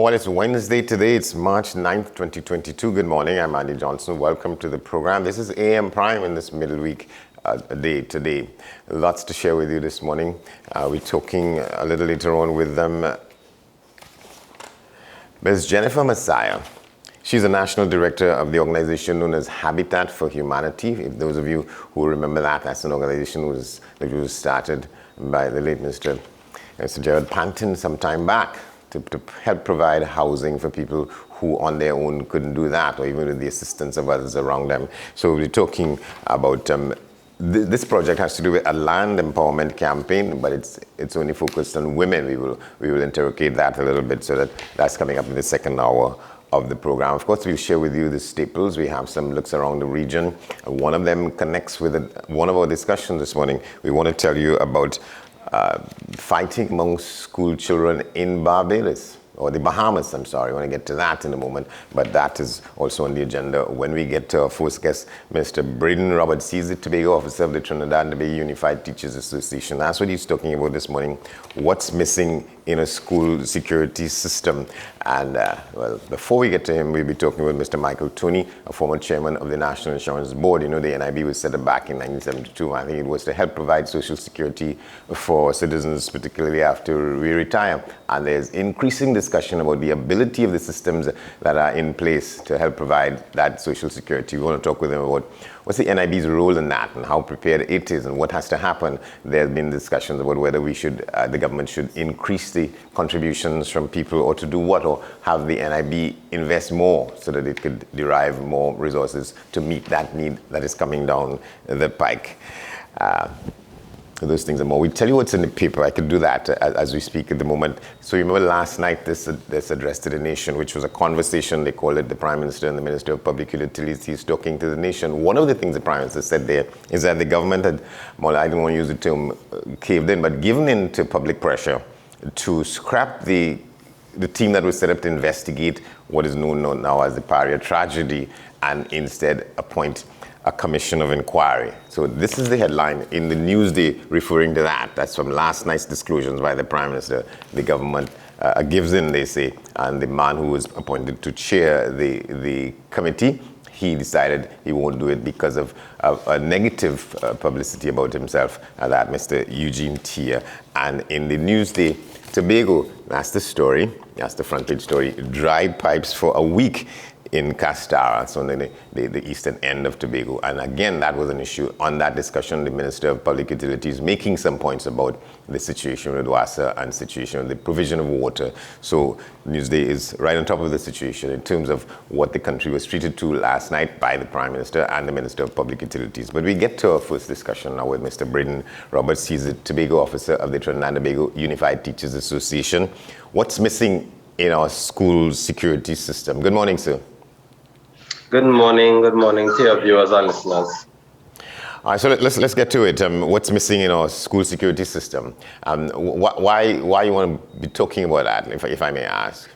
Well, it's Wednesday today. It's March 9th, 2022. Good morning. I'm Andy Johnson. Welcome to the program. This is AM Prime in this middle week day today. Lots to share with you this morning. We're talking a little later on with Ms. Jennifer Messiah. She's the National Director of the organization known as Habitat for Humanity. If those of you who remember that, that's an organization that was started by the late Mr. Gerald Panton some time back to help provide housing for people who on their own couldn't do that, or even with the assistance of others around them. So we're talking about this project has to do with a land empowerment campaign, but it's only focused on women. We will interrogate that a little bit, so that's coming up in the second hour of the program. Of course, we'll share with you the staples. We have some looks around the region. One of them connects with one of our discussions this morning. We want to tell you about fighting amongst school children in Barbados, or the Bahamas, I'm sorry. I want to get to that in a moment, but that is also on the agenda when we get to our first guest, Mr. Braden Robert Caesar, Tobago officer of the Trinidad and Tobago Unified Teachers Association. That's what he's talking about this morning. What's missing in a school security system? And well, before we get to him, we'll be talking with Mr. Michael Toney, a former chairman of the National Insurance Board. You know, the NIB was set up back in 1972. I think it was to help provide social security for citizens, particularly after we retire. And there's increasing discussion about the ability of the systems that are in place to help provide that social security. We want to talk with him about what's the NIB's role in that and how prepared it is and what has to happen. There have been discussions about whether we should, the government should increase the contributions from people, or to do what, or have the NIB invest more so that it could derive more resources to meet that need that is coming down the pike. Those things and more. We tell you what's in the paper. I could do that as we speak at the moment. So you remember last night this address to the nation, which was a conversation. They called it the Prime Minister and the Minister of Public Utilities talking to the nation. One of the things the Prime Minister said there is that the government had, well, I don't want to use the term caved in, but given in to public pressure to scrap the team that was set up to investigate what is known now as the Paria tragedy, and instead appoint a commission of inquiry. So this is the headline in the Newsday referring to that. That's from last night's disclosures by the Prime Minister. The government gives in, they say, and the man who was appointed to chair the committee, he decided he won't do it because of a negative publicity about himself, that Mr. Eugene Tia. And in the Newsday, Tobago, that's the story, that's the front page story, dried pipes for a week in Castara, so on the eastern end of Tobago. And again, that was an issue. On that discussion, the Minister of Public Utilities making some points about the situation with WASA and situation with the provision of water. So Newsday is right on top of the situation in terms of what the country was treated to last night by the Prime Minister and the Minister of Public Utilities. But we get to our first discussion now with Mr. Braden Robert Caesar, Tobago officer of the Trinidad and Tobago Unified Teachers Association. What's missing in our school security system? Good morning, sir. Good morning to your viewers and listeners. All right, so let's get to it. What's missing in our school security system? Why you want to be talking about that, if I may ask?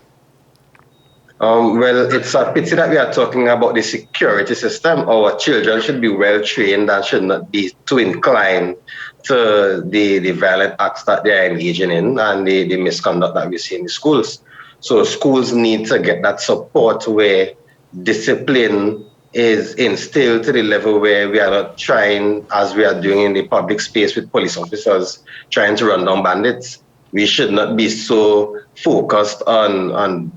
Well, it's a pity that we are talking about the security system. Our children should be well trained and should not be too inclined to the violent acts that they are engaging in and the misconduct that we see in the schools. So schools need to get that support where discipline is instilled to the level where we are not trying, as we are doing in the public space with police officers, trying to run down bandits. We should not be so focused on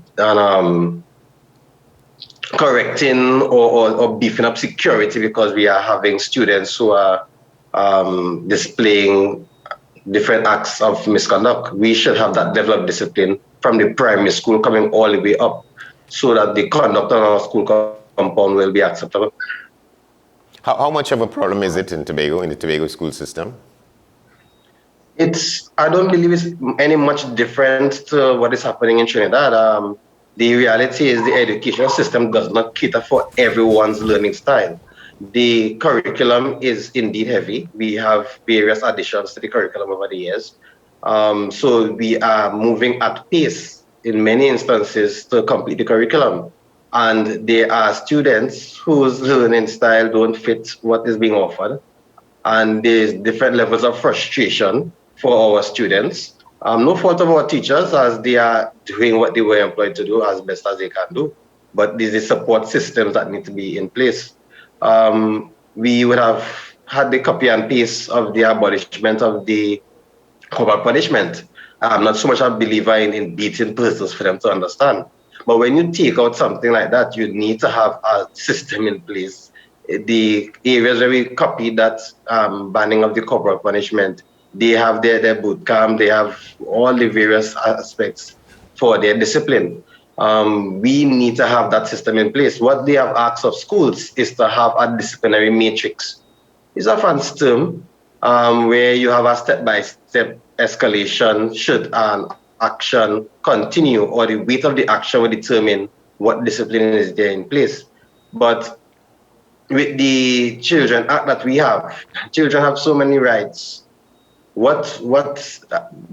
correcting or beefing up security because we are having students who are displaying different acts of misconduct. We should have that level of discipline from the primary school coming all the way up, so that the conduct on our school compound will be acceptable. How much of a problem is it in the Tobago school system? I don't believe it's any much different to what is happening in Trinidad. The reality is the educational system does not cater for everyone's learning style. The curriculum is indeed heavy. We have various additions to the curriculum over the years. So we are moving at pace in many instances to complete the curriculum. And there are students whose learning style don't fit what is being offered. And there's different levels of frustration for our students. No fault of our teachers as they are doing what they were employed to do as best as they can do. But these are support systems that need to be in place. We would have had the copy and paste of the abolishment of the corporal punishment. I'm not so much a believer in beating persons for them to understand. But when you take out something like that, you need to have a system in place. The areas where we copied that banning of the corporal punishment, they have their boot camp, they have all the various aspects for their discipline. We need to have that system in place. What they have asked of schools is to have a disciplinary matrix. It's a fancy term where you have a step-by-step escalation should an action continue, or the weight of the action will determine what discipline is there in place. But with the Children Act that we have, children have so many rights. What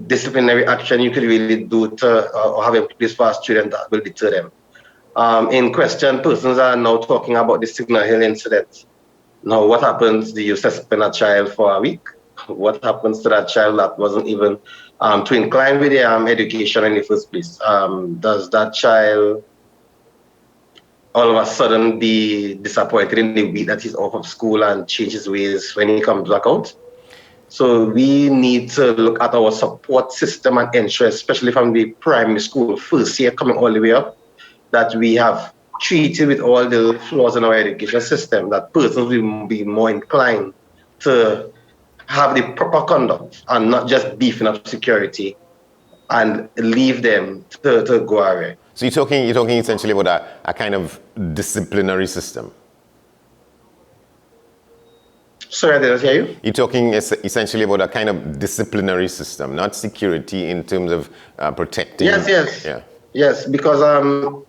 disciplinary action you could really do to or have in place for a student that will deter them? In question, persons are now talking about the Signal Hill incident. Now, what happens? Do you suspend a child for a week? What happens to that child that wasn't even to incline with their education in the first place? Does that child all of a sudden be disappointed in the week that he's off of school and change his ways when he comes back out? So we need to look at our support system and ensure, especially from the primary school first year coming all the way up, that we have treated with all the flaws in our education system, that persons will be more inclined to have the proper conduct and not just beefing up security and leave them to go away. So you're talking essentially about a kind of disciplinary system. Sorry, I didn't hear you. You're talking essentially about a kind of disciplinary system, not security in terms of protecting. Yes, because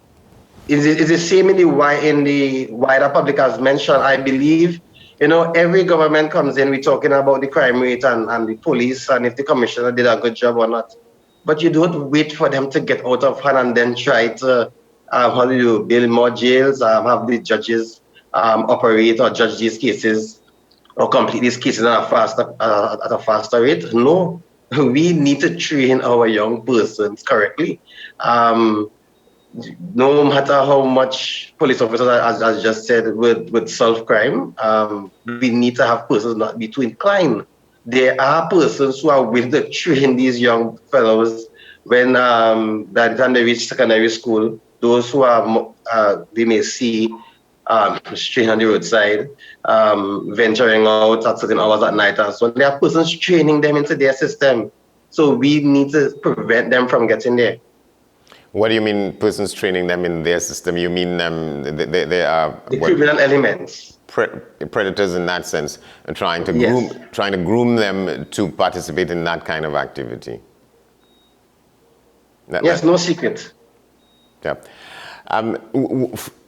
it's the same in the wider public as mentioned. I believe, every government comes in, we're talking about the crime rate and the police and if the commissioner did a good job or not. But you don't wait for them to get out of hand and then try to build more jails, have the judges operate or judge these cases or complete these cases at a faster rate. No, we need to train our young persons correctly. No matter how much police officers, as just said, would solve crime, we need to have persons not be too inclined. There are persons who are willing to train these young fellows when by the time they reach secondary school. Those who are, they may see straying on the roadside, venturing out at certain hours at night, and so there are persons training them into their system. So we need to prevent them from getting there. What do you mean, persons training them in their system? You mean they are the criminal elements, predators in that sense, and trying to groom them to participate in that kind of activity. No secret. Yeah.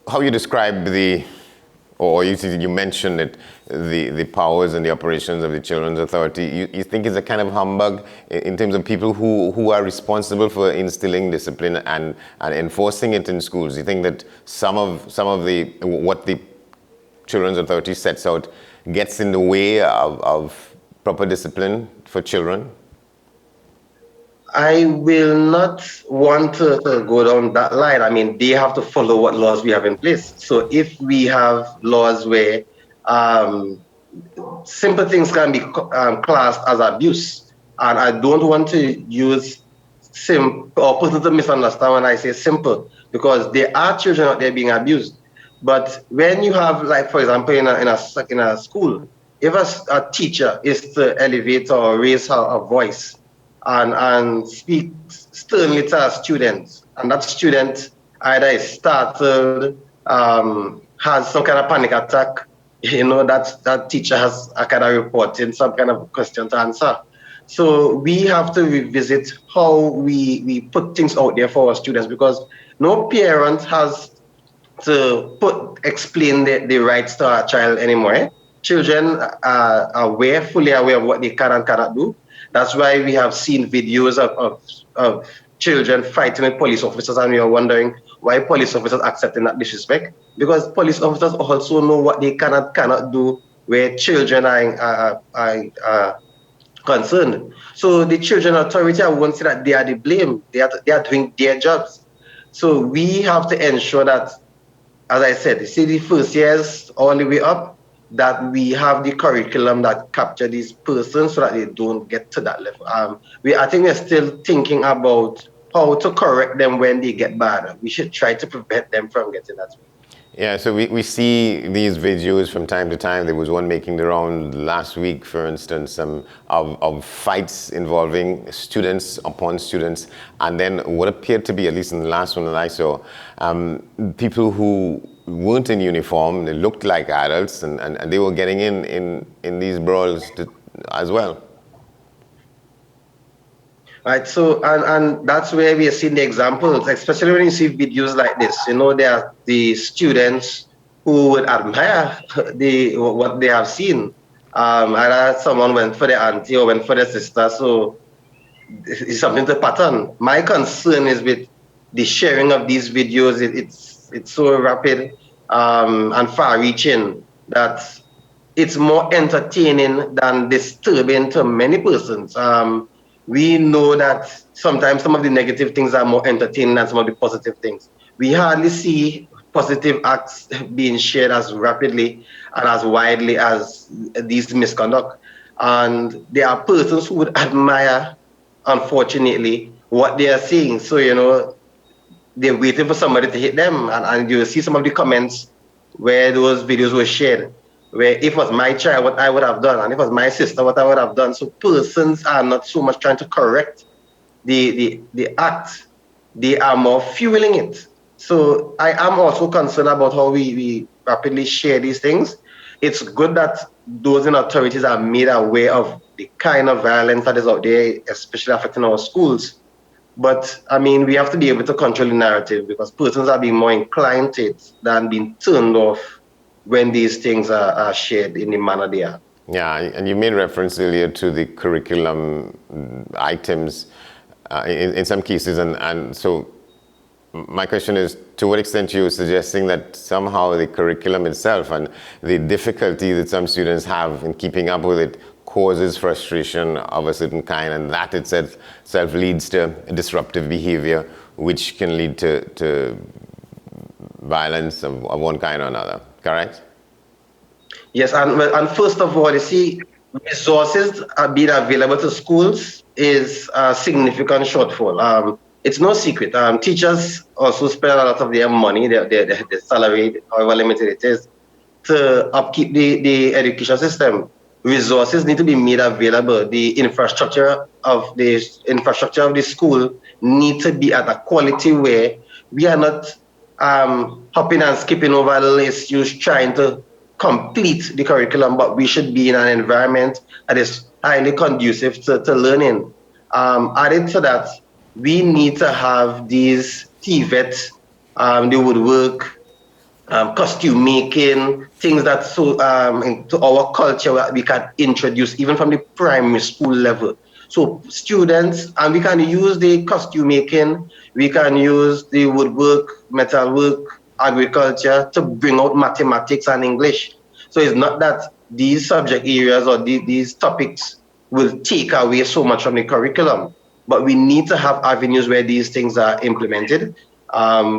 How you describe you mentioned it, the powers and the operations of the Children's Authority, you think it's a kind of humbug in terms of people who are responsible for instilling discipline and enforcing it in schools? You think that some of what the Children's Authority sets out gets in the way of proper discipline for children? I will not want to go down that line. I mean, they have to follow what laws we have in place. So if we have laws where simple things can be classed as abuse, and I don't want to use simple or persons to misunderstand when I say simple, because there are children out there being abused. But when you have, like, for example, in a school, if a teacher is to elevate or raise her voice and speak sternly to a student, and that student either is startled, has some kind of panic attack, that teacher has a kind of reporting some kind of question to answer. So we have to revisit how we put things out there for our students, because no parent has to explain the rights to our child anymore. Children are fully aware of what they can and cannot do. That's why we have seen videos of children fighting with police officers, and we are wondering why police officers accepting that disrespect. Because police officers also know what they can and cannot do, where children are concerned. So the children authority, I won't say that they are the blame. They are doing their jobs. So we have to ensure that, as I said, you see the first years all the way up, that we have the curriculum that capture these persons so that they don't get to that level. I think we're still thinking about how to correct them when they get bad. We should try to prevent them from getting that way. Yeah, so we see these videos from time to time. There was one making the round last week, for instance, of fights involving students upon students, and then what appeared to be, at least in the last one that I saw, people who weren't in uniform, they looked like adults, and they were getting in these brawls as well. Right, so and that's where we are seeing the examples, especially when you see videos like this. There are the students who would admire what they have seen. Either someone went for the auntie or went for the sister, so it's something to pattern. My concern is with the sharing of these videos. It's so rapid and far-reaching that it's more entertaining than disturbing to many persons. We know that sometimes some of the negative things are more entertaining than some of the positive things. We hardly see positive acts being shared as rapidly and as widely as these misconduct. And there are persons who would admire, unfortunately, what they are seeing. So, they're waiting for somebody to hit them. And you see some of the comments where those videos were shared, where if it was my child, what I would have done, and if it was my sister, what I would have done. So persons are not so much trying to correct the act, they are more fueling it. So I am also concerned about how we rapidly share these things. It's good that those in authorities are made aware of the kind of violence that is out there, especially affecting our schools. But I mean, we have to be able to control the narrative because persons are being more inclined to it than being turned off when these things are shared in the manner they are. Yeah, and you made reference earlier to the curriculum items in some cases, and so my question is, to what extent you're suggesting that somehow the curriculum itself and the difficulty that some students have in keeping up with it causes frustration of a certain kind, and that itself leads to disruptive behavior, which can lead to violence of one kind or another, correct? Yes, and first of all, you see, resources are being available to schools is a significant shortfall. It's no secret. Teachers also spend a lot of their money, their salary, however limited it is, to upkeep the education system. Resources need to be made available. The infrastructure of the school need to be at a quality where we are not hopping and skipping over little issues trying to complete the curriculum, but we should be in an environment that is highly conducive to learning. Added to that, we need to have these TVET, the woodwork, costume making, things that into our culture we can introduce even from the primary school level. So students, and we can use the costume making, we can use the woodwork, metalwork, agriculture to bring out mathematics and English. So it's not that these subject areas or these topics will take away so much from the curriculum, but we need to have avenues where these things are implemented.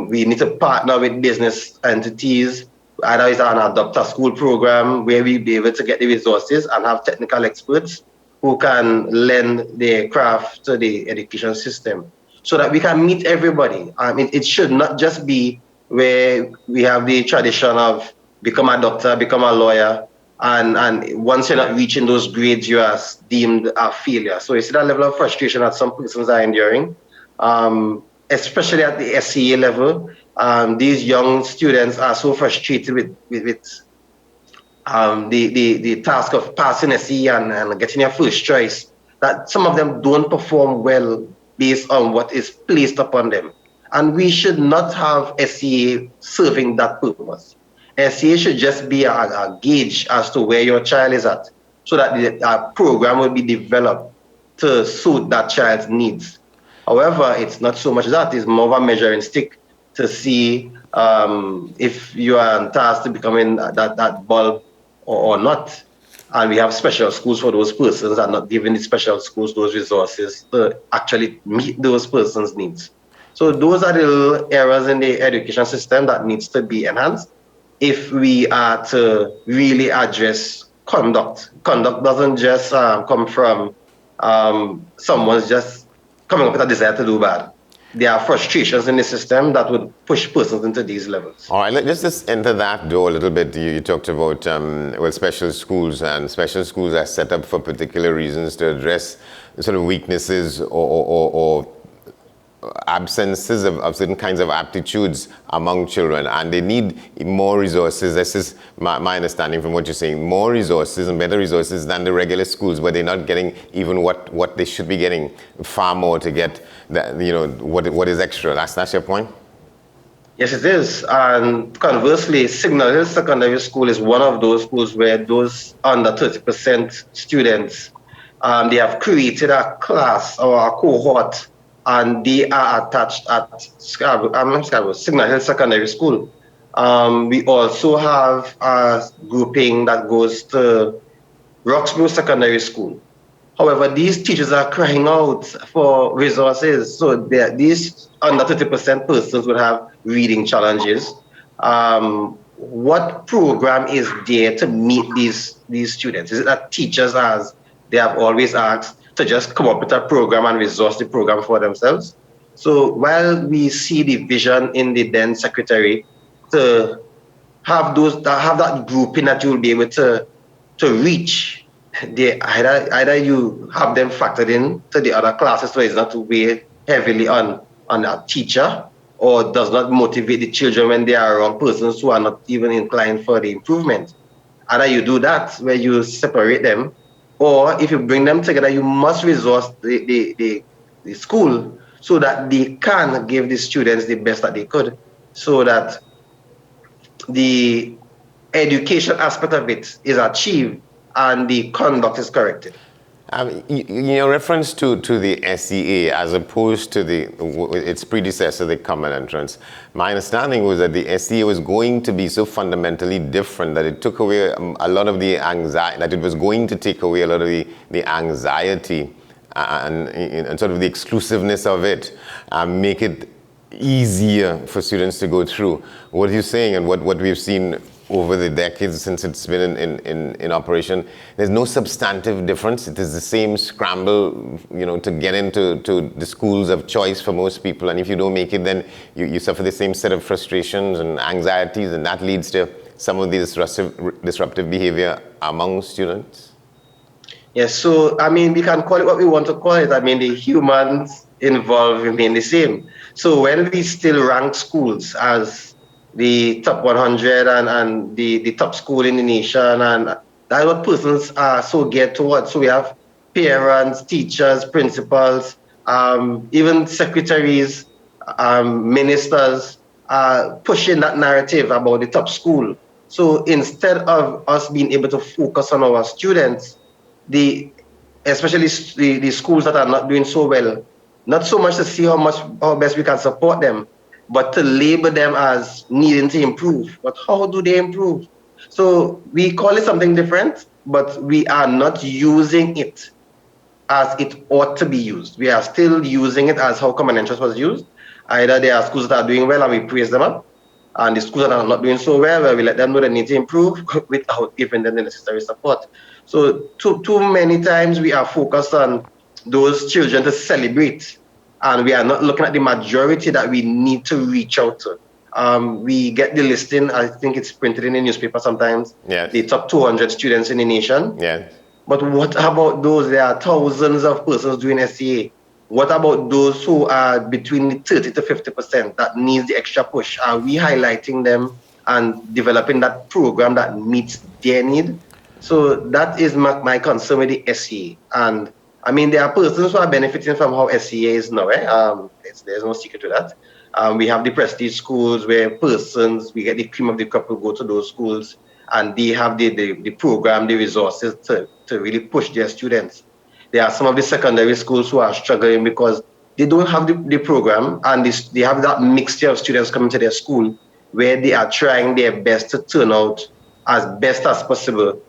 We need to partner with business entities, either it's an adopt a school program where we be able to get the resources and have technical experts who can lend their craft to the education system so that we can meet everybody. It should not just be where we have the tradition of become a doctor, become a lawyer, and once you're not reaching those grades, you are deemed a failure. So you see that level of frustration that some persons are enduring, especially at the SCA level. These young students are so frustrated with the task of passing SCA and getting your first choice that some of them don't perform well based on what is placed upon them. And we should not have SCA serving that purpose. SCA should just be a gauge as to where your child is at, so that the program will be developed to suit that child's needs. However, it's not so much that, it's more of a measuring stick to see if you are tasked to becoming that bulb or not. and we have special schools for those persons and not giving the special schools those resources to actually meet those persons' needs. So those are the little areas in the education system that needs to be enhanced if we are to really address conduct. Conduct doesn't just come from someone's just coming up with a desire to do bad. There are frustrations in the system that would push persons into these levels. All right, let's just enter that door a little bit. You talked about special schools, and special schools are set up for particular reasons to address sort of weaknesses or absences of certain kinds of aptitudes among children, and they need more resources. This is my understanding from what you're saying, more resources and better resources than the regular schools, where they're not getting even what they should be getting, far more to get that, what is extra. That's your point? Yes, it is. And conversely, Signal Hill Secondary School is one of those schools where those under 30% students, they have created a class or a cohort, and they are attached at Signal Hill Secondary School. We also have a grouping that goes to Roxborough Secondary School. However, these teachers are crying out for resources. So these under 30% persons will have reading challenges. What program is there to meet these students? Is it that teachers, as they have always asked, to just come up with a program and resource the program for themselves? So while we see the vision in the then secretary to have that grouping that you'll be able to reach, either you have them factored in to the other classes so it's not to weigh heavily on a teacher, or does not motivate the children when they are around persons who are not even inclined for the improvement. Either you do that where you separate them, or if you bring them together, you must resource the school so that they can give the students the best that they could, so that the education aspect of it is achieved and the conduct is corrected. Your reference to the SEA as opposed to its predecessor, the Common Entrance, my understanding was that the SEA was going to be so fundamentally different that it took away a lot of the anxiety, that it was going to take away a lot of the anxiety and sort of the exclusiveness of it, make it easier for students to go through. What are you saying, and what we've seen over the decades since it's been in operation, there's no substantive difference? It is the same scramble, to get into the schools of choice for most people, and if you don't make it, then you suffer the same set of frustrations and anxieties, and that leads to some of the disruptive behavior among students? Yes, so we can call it what we want to call it. The humans involved remain the same. So when we still rank schools as the top 100 and the top school in the nation, and that's what persons are so geared towards. So we have parents, teachers, principals, even secretaries, ministers pushing that narrative about the top school. So instead of us being able to focus on our students, especially the schools that are not doing so well, not so much to see how best we can support them, but to label them as needing to improve. But how do they improve? So we call it something different, but we are not using it as it ought to be used. We are still using it as how Common Entrance was used. Either there are schools that are doing well and we praise them up, and the schools that are not doing so well, where we let them know they need to improve without giving them the necessary support. So too many times we are focused on those children to celebrate, and we are not looking at the majority that we need to reach out to. We get the listing, I think it's printed in the newspaper sometimes, yes, the top 200 students in the nation. Yes. But what about those? There are thousands of persons doing SEA. What about those who are between 30 to 50% that needs the extra push? Are we highlighting them and developing that program that meets their need? So that is my concern with the SEA. And there are persons who are benefiting from how SEA is now. There's no secret to that. We have the prestige schools where we get the cream of the crop, who go to those schools, and they have the program, the resources to really push their students. There are some of the secondary schools who are struggling because they don't have the program, and they have that mixture of students coming to their school where they are trying their best to turn out as best as possible.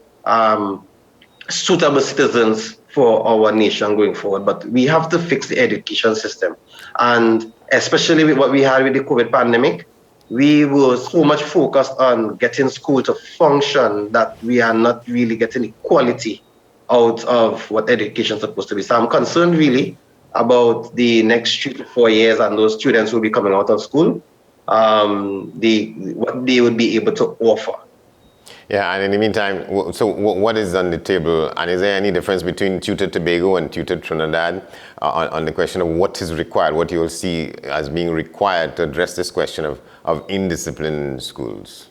suitable citizens for our nation going forward. But we have to fix the education system. And especially with what we had with the COVID pandemic, we were so much focused on getting school to function that we are not really getting the quality out of what education is supposed to be. So I'm concerned really about the next 3 to 4 years and those students who will be coming out of school, what they would be able to offer. Yeah, and in the meantime, what is on the table? And is there any difference between Tutor Tobago and Tutor Trinidad on the question of what is required, what you will see as being required to address this question of indiscipline in schools?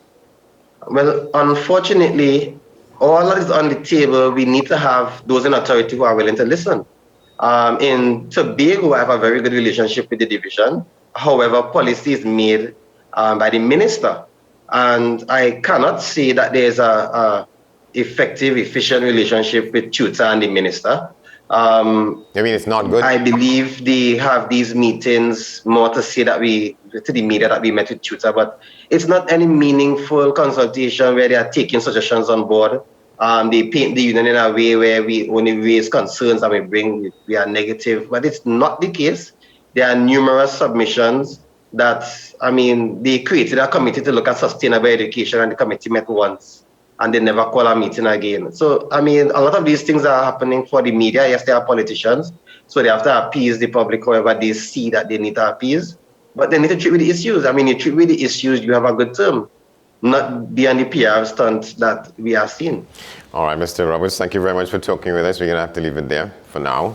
Well, unfortunately, all that is on the table. We need to have those in authority who are willing to listen. In Tobago, I have a very good relationship with the division. However, policy is made by the minister. And I cannot say that there's a effective, efficient relationship with tutor and the minister. I mean, it's not good? I believe they have these meetings more to say that to the media that we met with tutor, but it's not any meaningful consultation where they are taking suggestions on board. They paint the union in a way where we only raise concerns and we are negative, but it's not the case. There are numerous submissions that, they created a committee to look at sustainable education, and the committee met once and they never call a meeting again. So, a lot of these things are happening for the media. Yes, they are politicians, so they have to appease the public however they see that they need to appease. But they need to treat with the issues. You treat with the issues, you have a good term, not be on the PR stunt that we have seen. All right, Mr. Roberts, thank you very much for talking with us. We're going to have to leave it there for now.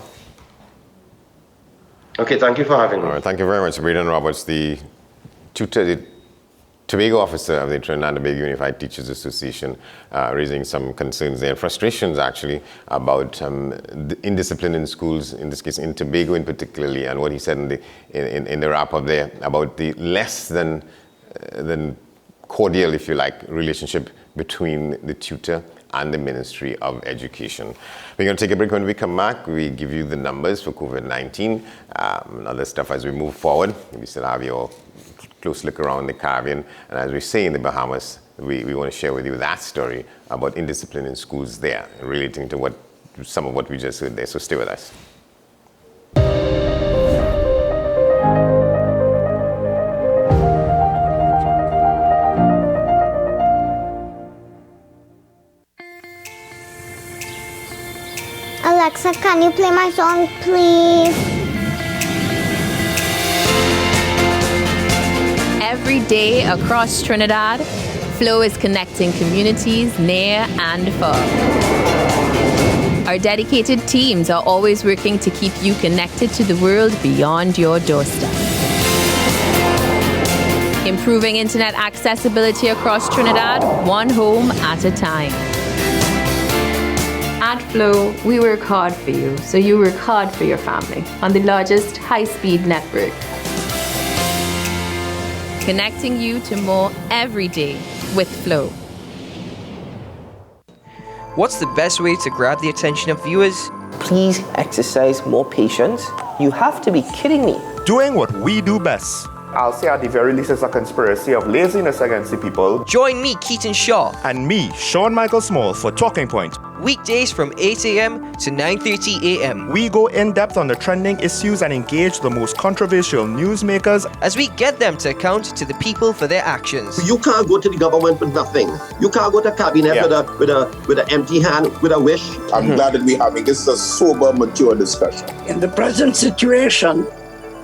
Okay, thank you for having me. All right, thank you very much, Braden Roberts, the Tobago officer of the Trinidad and Tobago Unified Teachers Association, raising some concerns there, frustrations actually, about the indiscipline in schools, in this case in Tobago in particularly, and what he said in the wrap-up there about the less than cordial, if you like, relationship between the tutor and the Ministry of Education. We're going to take a break. When we come back, we give you the numbers for COVID-19 and other stuff as we move forward. We still have your close look around the Caribbean. And as we say in the Bahamas, we want to share with you that story about indiscipline in schools there, relating to some of what we just heard there. So stay with us. Alexa, can you play my song, please? Every day across Trinidad, Flow is connecting communities near and far. Our dedicated teams are always working to keep you connected to the world beyond your doorstep. Improving internet accessibility across Trinidad, one home at a time. At Flow, we work hard for you, so you work hard for your family on the largest high-speed network. Connecting you to more every day with Flow. What's the best way to grab the attention of viewers? Please exercise more patience. You have to be kidding me. Doing what we do best. I'll say at the very least it's a conspiracy of laziness against the people. Join me, Keaton Shaw. And me, Sean Michael Small, for Talking Point. Weekdays from 8 a.m. to 9:30 a.m. We go in depth on the trending issues and engage the most controversial newsmakers as we get them to account to the people for their actions. You can't go to the government with nothing. You can't go to cabinet with an empty hand, with a wish. I'm glad that we're having this a sober, mature discussion. In the present situation,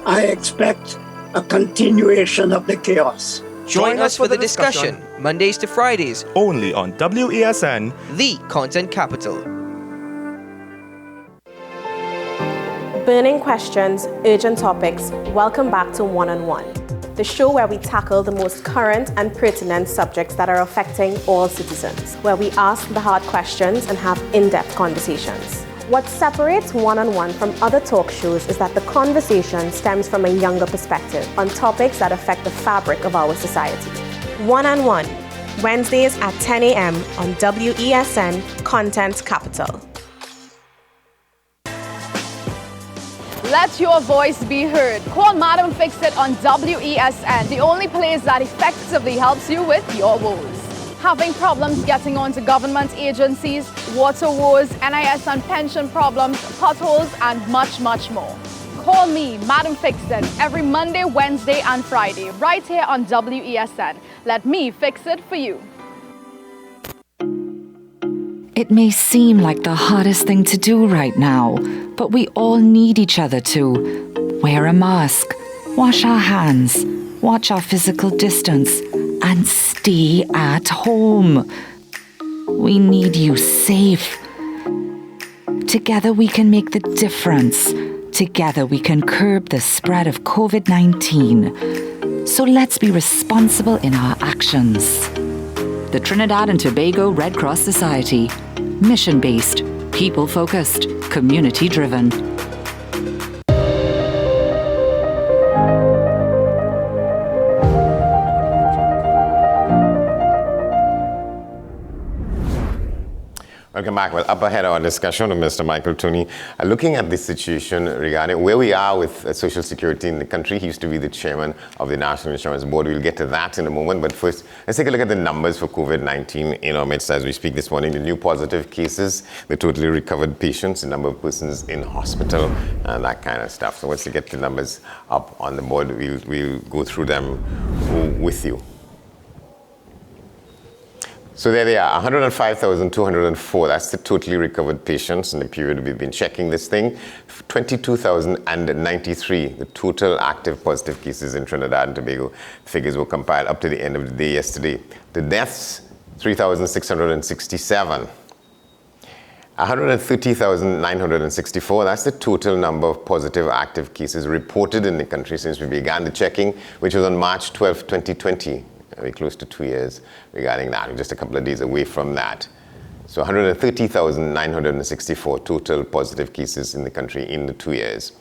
I expect a continuation of the chaos. Join us for the discussion, Mondays to Fridays, only on WESN, the content capital. Burning questions, urgent topics. Welcome back to One on One, the show where we tackle the most current and pertinent subjects that are affecting all citizens, where we ask the hard questions and have in-depth conversations. What separates One on One from other talk shows is that the conversation stems from a younger perspective on topics that affect the fabric of our society. One on One, Wednesdays at 10 a.m. on WESN Content Capital. Let your voice be heard. Call Madam Fix It on WESN, the only place that effectively helps you with your woes. having problems getting onto government agencies, water woes, NIS and pension problems, potholes, and much, much more. Call me, Madam Fix-It, every Monday, Wednesday, and Friday, right here on WESN. Let me fix it for you. It may seem like the hardest thing to do right now, but we all need each other to wear a mask, wash our hands, watch our physical distance, and stay at home. We need you safe. Together we can make the difference. Together we can curb the spread of COVID-19. So let's be responsible in our actions. The Trinidad and Tobago Red Cross Society. Mission-based, people-focused, community-driven. Welcome back. Well, up ahead our discussion with Mr. Michael Tooney, looking at the situation regarding where we are with Social Security in the country. He used to be the chairman of the National Insurance Board. We'll get to that in a moment. But first, let's take a look at the numbers for COVID-19 in our midst as we speak this morning. The new positive cases, the totally recovered patients, the number of persons in hospital, and that kind of stuff. So once we get the numbers up on the board, we'll go through them with you. So there they are, 105,204. That's the totally recovered patients in the period we've been checking this thing. 22,093, the total active positive cases in Trinidad and Tobago. Figures were compiled up to the end of the day yesterday. The deaths, 3,667. 130,964, that's the total number of positive active cases reported in the country since we began the checking, which was on March 12, 2020. Very close to 2 years regarding that. We're just a couple of days away from that. So 130,964 total positive cases in the country in the 2 years.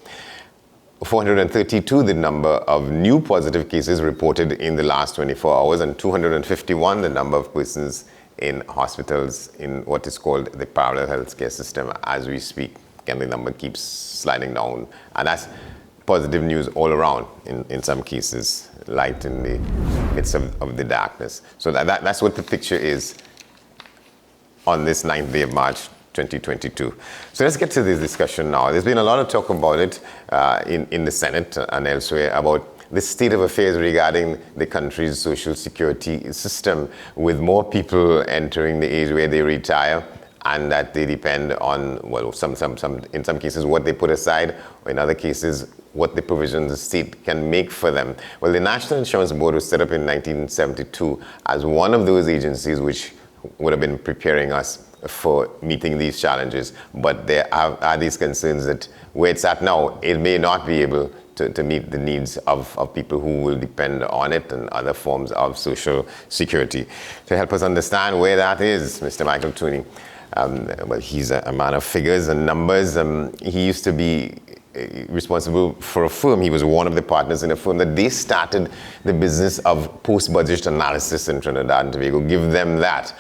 432 the number of new positive cases reported in the last 24 hours, and 251 the number of persons in hospitals in what is called the parallel healthcare system as we speak. Again, the number keeps sliding down, and that's positive news all around in some cases. Light in the midst of the darkness. So that's what the picture is on this 9th day of March 2022. So let's get to this discussion now. There's been a lot of talk about it in the Senate and elsewhere about the state of affairs regarding the country's social security system, with more people entering the age where they retire and that they depend on, well, in some cases what they put aside, or in other cases what the provisions the state can make for them. Well, the National Insurance Board was set up in 1972 as one of those agencies which would have been preparing us for meeting these challenges. But there are these concerns that where it's at now, it may not be able to meet the needs of people who will depend on it and other forms of social security. To help us understand where that is, Mr. Michael Tooney, well, he's a man of figures and numbers. He used to be responsible for a firm. He was one of the partners in a firm that they started the business of post-budget analysis in Trinidad and Tobago. Give them that.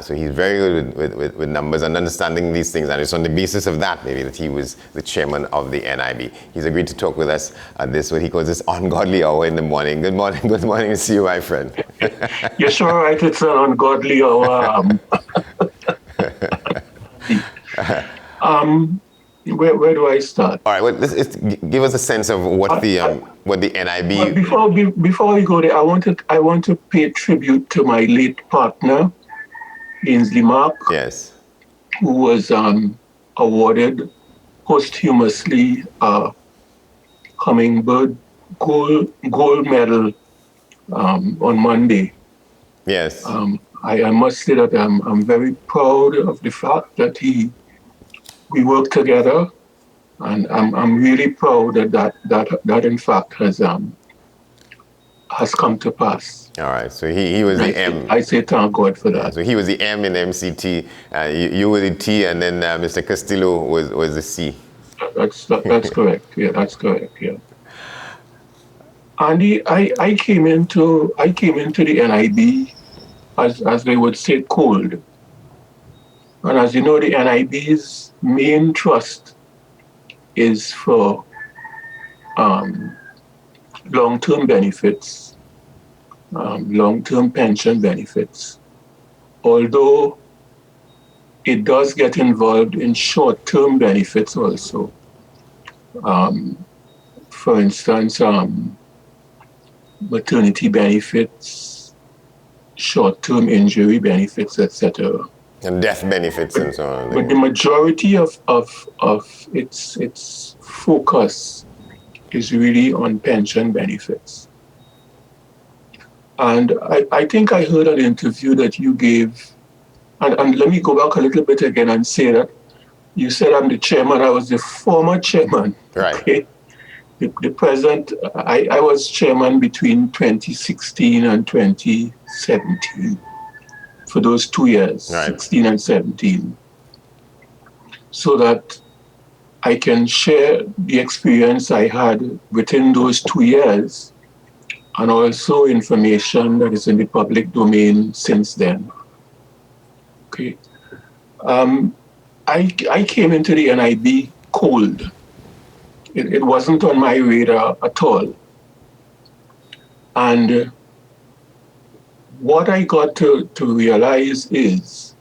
So he's very good with numbers and understanding these things. And it's on the basis of that, maybe, that he was the chairman of the NIB. He's agreed to talk with us at this, what he calls this ungodly hour in the morning. Good morning. Good morning to see you, my friend. You're sure right. It's an ungodly hour. Where do I start? All right. Well, give us a sense of what the NIB. Before we go there, I want to pay tribute to my late partner, Ainsley Mark. Yes. Who was awarded posthumously a Hummingbird gold medal on Monday. Yes. I must say that I'm very proud of the fact that we work together, and I'm really proud that in fact has come to pass. All right, so he was the M. I say thank God for that. So he was the M in MCT, you were the T, and then Mr. Castillo was the C. That's correct. Yeah, that's correct. Yeah. Andy, I came into the NIB as they would say cold. And as you know, the NIB's main trust is for long-term benefits, long-term pension benefits although it does get involved in short-term benefits also. For instance, maternity benefits, short-term injury benefits, etc. And death benefits and so on. But the majority of its focus is really on pension benefits. And I think I heard an interview that you gave, and let me go back a little bit again and say that you said I'm the chairman. I was the former chairman. Right. Okay? The present, I was chairman between 2016 and 2017 for those 2 years, right. 16 and 17, so that I can share the experience I had within those 2 years and also information that is in the public domain since then. Okay. I came into the NIB cold. It wasn't on my radar at all. And what I got to realize is,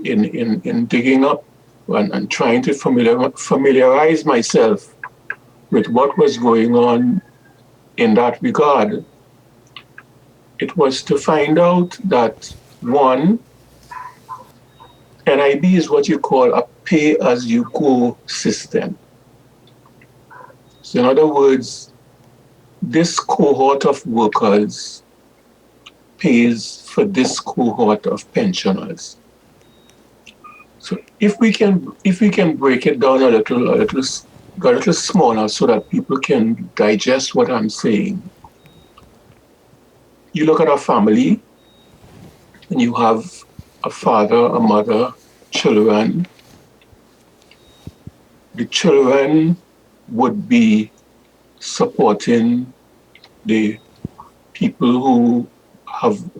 in digging up and trying to familiarize myself with what was going on in that regard, it was to find out that, one, NIB is what you call a pay-as-you-go system. So in other words, this cohort of workers pays for this cohort of pensioners. So if we can break it down a little smaller so that people can digest what I'm saying. You look at a family and you have a father, a mother, children. The children would be supporting the people who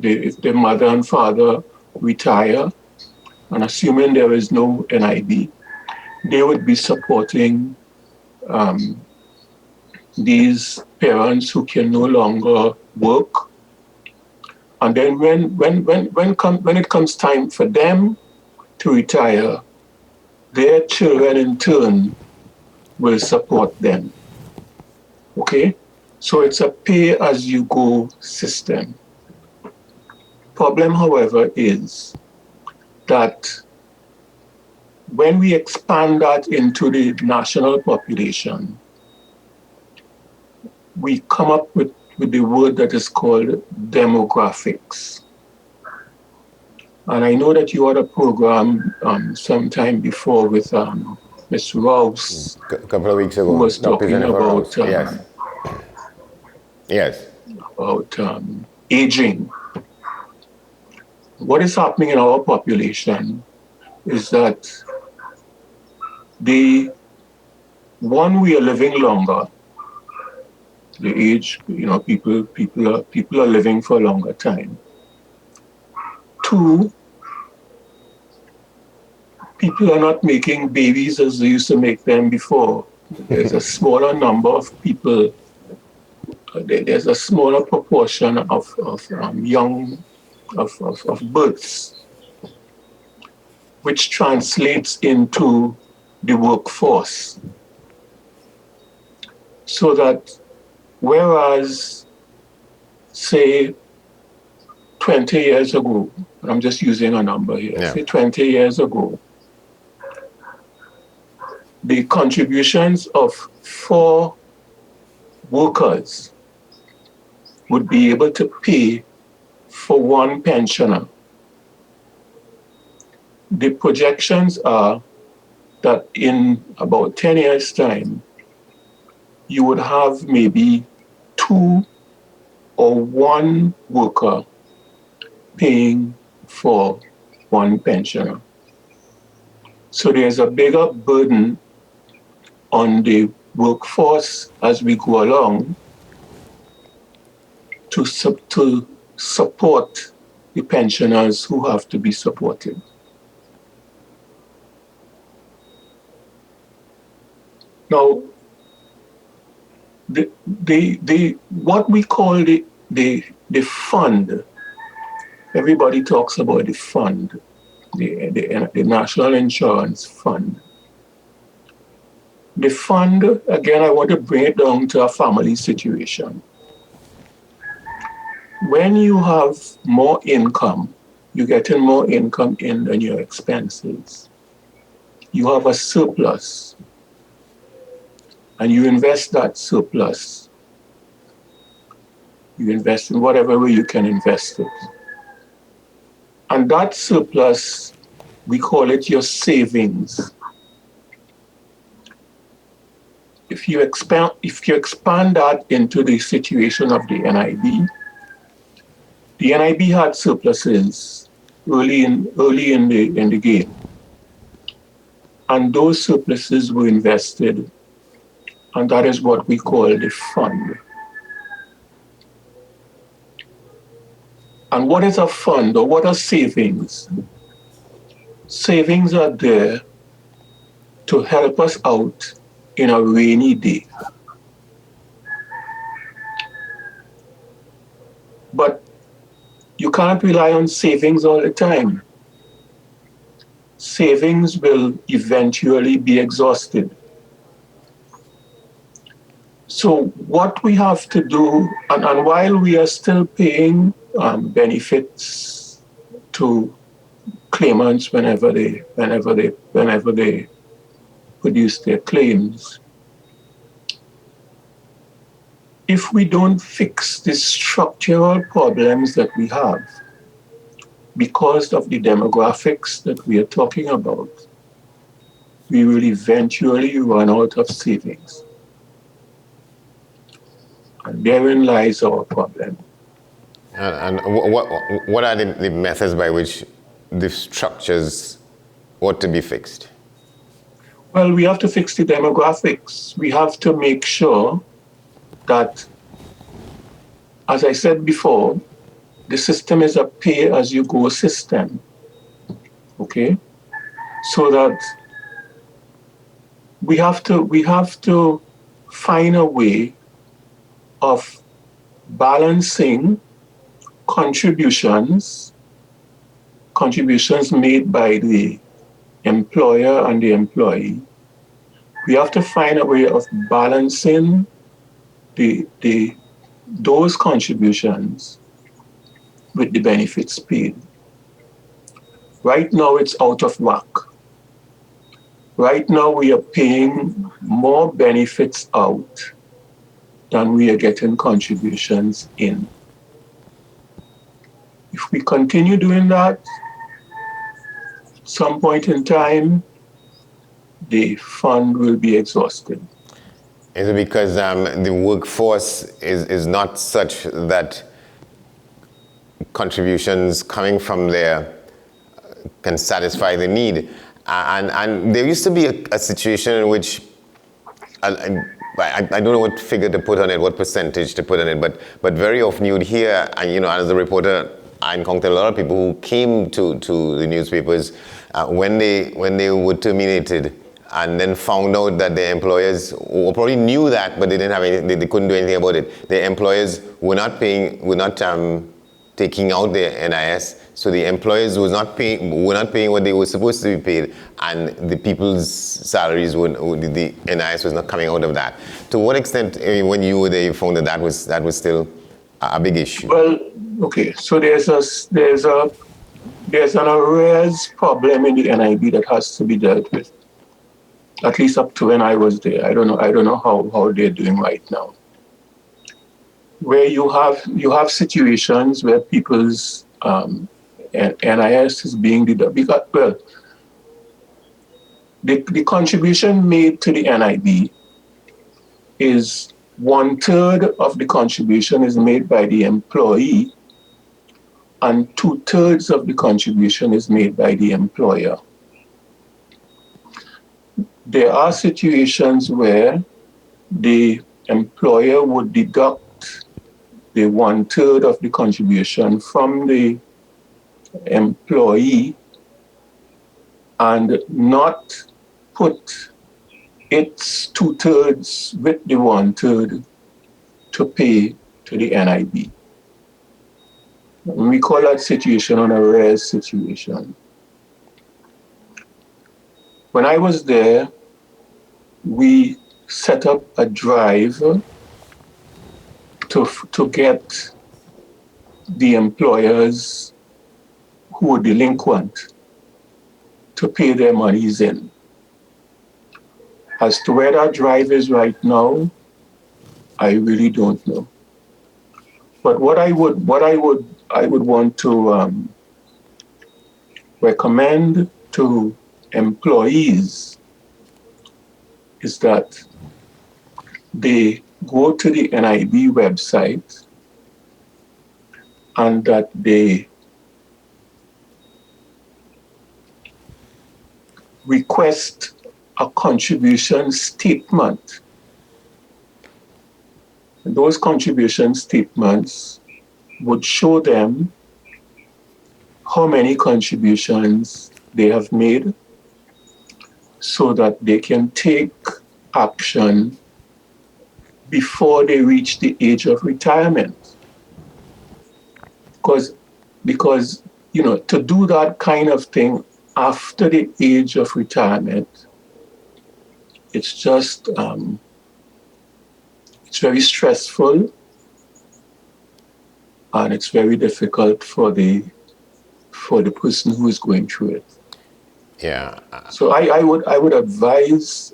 if their mother and father retire, and assuming there is no NIB, they would be supporting these parents who can no longer work. And then when it comes time for them to retire, their children in turn will support them. Okay? So it's a pay-as-you-go system. Problem, however, is that when we expand that into the national population, we come up with the word that is called demographics. And I know that you had a program sometime before with Ms. Rouse. A couple of weeks ago. Who was talking about yes. About aging. What is happening in our population is that we are living longer. The age, people are living for a longer time. 2, people are not making babies as they used to make them before. There's a smaller number of people. There's a smaller proportion of births, which translates into the workforce. So that whereas, say, 20 years ago, I'm just using a number here, say 20 years ago, the contributions of 4 workers would be able to pay for 1 pensioner. The projections are that in about 10 years' time, you would have maybe 2 or 1 worker paying for 1 pensioner. So there's a bigger burden on the workforce as we go along to support the pensioners who have to be supported. Now, what we call the fund everybody talks about the fund, the National Insurance Fund. The fund, again, I want to bring it down to a family situation. When you have more income, you're getting more income in than your expenses. You have a surplus, and you invest that surplus. You invest in whatever way you can invest it. And that surplus, we call it your savings. If you expand that into the situation of the NIB had surpluses early in the game. And those surpluses were invested, and that is what we call the fund. And what is a fund, or what are savings? Savings are there to help us out in a rainy day. But you can't rely on savings all the time. Savings will eventually be exhausted. So what we have to do, and while we are still paying benefits to claimants whenever they produce their claims, if we don't fix the structural problems that we have because of the demographics that we are talking about, we will eventually run out of savings. And therein lies our problem. And what are the methods by which the structures ought to be fixed? Well, we have to fix the demographics. We have to make sure that, as I said before, the system is a pay-as-you-go system, okay? So that we have to find a way of balancing contributions made by the employer and the employee. We have to find a way of balancing those contributions with the benefits paid. Right now, it's out of whack. Right now, we are paying more benefits out than we are getting contributions in. If we continue doing that, at some point in time, the fund will be exhausted. Is it because the workforce is not such that contributions coming from there can satisfy the need? And there used to be a situation in which, I don't know what figure to put on it, what percentage to put on it, but very often you'd hear, and as a reporter, I encountered a lot of people who came to the newspapers when they were terminated, and then found out that their employers, or probably knew that, but they didn't have anything, they couldn't do anything about it. Their employers were not taking out their NIS, so the employers were not paying what they were supposed to be paid, and the people's salaries the NIS was not coming out of that. To what extent, when you were there, you found that was still a big issue? Well, okay, so there's an arrears problem in the NIB that has to be dealt with. At least up to when I was there. I don't know how they're doing right now. Where you have situations where people's NIS is being deducted. Because, well, the contribution made to the NIB is 1/3 of the contribution is made by the employee, and 2/3 of the contribution is made by the employer. There are situations where the employer would deduct the 1/3 of the contribution from the employee and not put its 2/3 with the 1/3 to pay to the NIB. We call that situation an arrest situation. When I was there, we set up a drive to get the employers who were delinquent to pay their monies in. As to where that drive is right now, I really don't know. But what I would want to recommend to employees is that they go to the NIB website and that they request a contribution statement. And those contribution statements would show them how many contributions they have made so that they can take action before they reach the age of retirement. Because you know, to do that kind of thing after the age of retirement, it's just it's very stressful and it's very difficult for the person who is going through it. Yeah. So I would advise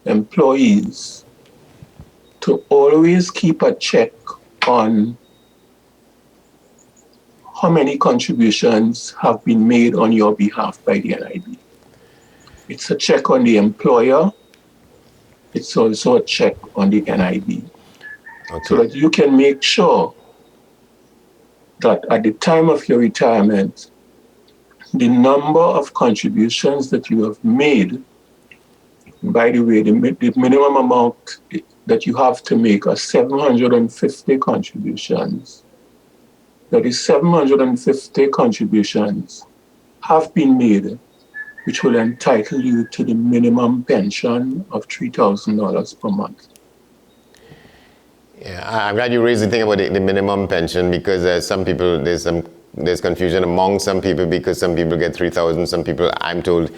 employees to always keep a check on how many contributions have been made on your behalf by the NIB. It's a check on the employer. It's also a check on the NIB. Okay. So that you can make sure that at the time of your retirement, the number of contributions that you have made, by the way, the minimum amount that you have to make are 750 contributions. That is 750 contributions have been made, which will entitle you to the minimum pension of $3,000 per month. Yeah, I'm glad you raised the thing about the minimum pension, because there's confusion among some people, because some people get 3,000, some people, I'm told,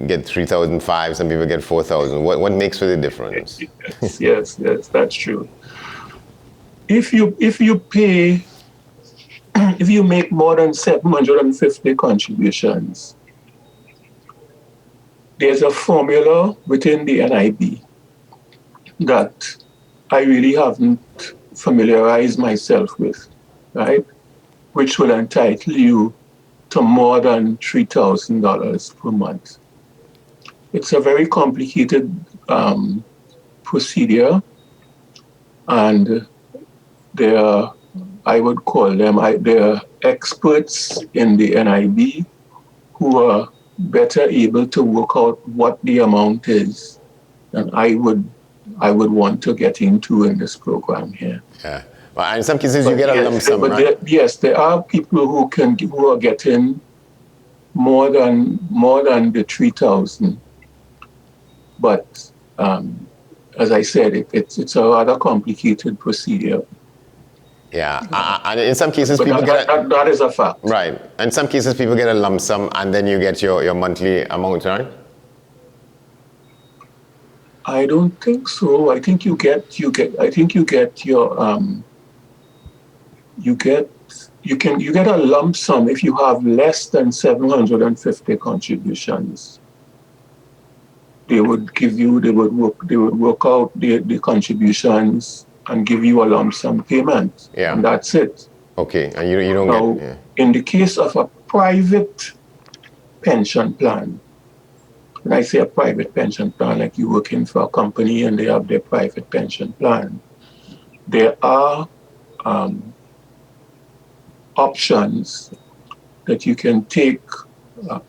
get 3,500, some people get 4,000. What makes for the difference? Yes, that's true. If you pay, if you make more than 750 contributions, there's a formula within the NIB that I really haven't familiarized myself with, right? Which will entitle you to more than $3,000 per month. It's a very complicated procedure, and I would call them, they're experts in the NIB who are better able to work out what the amount is than I would want to get into in this program here. Yeah. Well, in some cases, you get a lump sum, right? There are people who are getting more than the 3,000. But as I said, it's a rather complicated procedure. Yeah, and in some cases, people that is a fact. Right. In some cases, people get a lump sum, and then you get your monthly amount, right? I don't think so. I think you get your you get a lump sum if you have less than 750 contributions. They would work out the contributions and give you a lump sum payment. Yeah. And that's it. Okay. And you don't now, get. Yeah. In the case of a private pension plan, when I say a private pension plan, like you're working for a company and they have their private pension plan, there are options that you can take a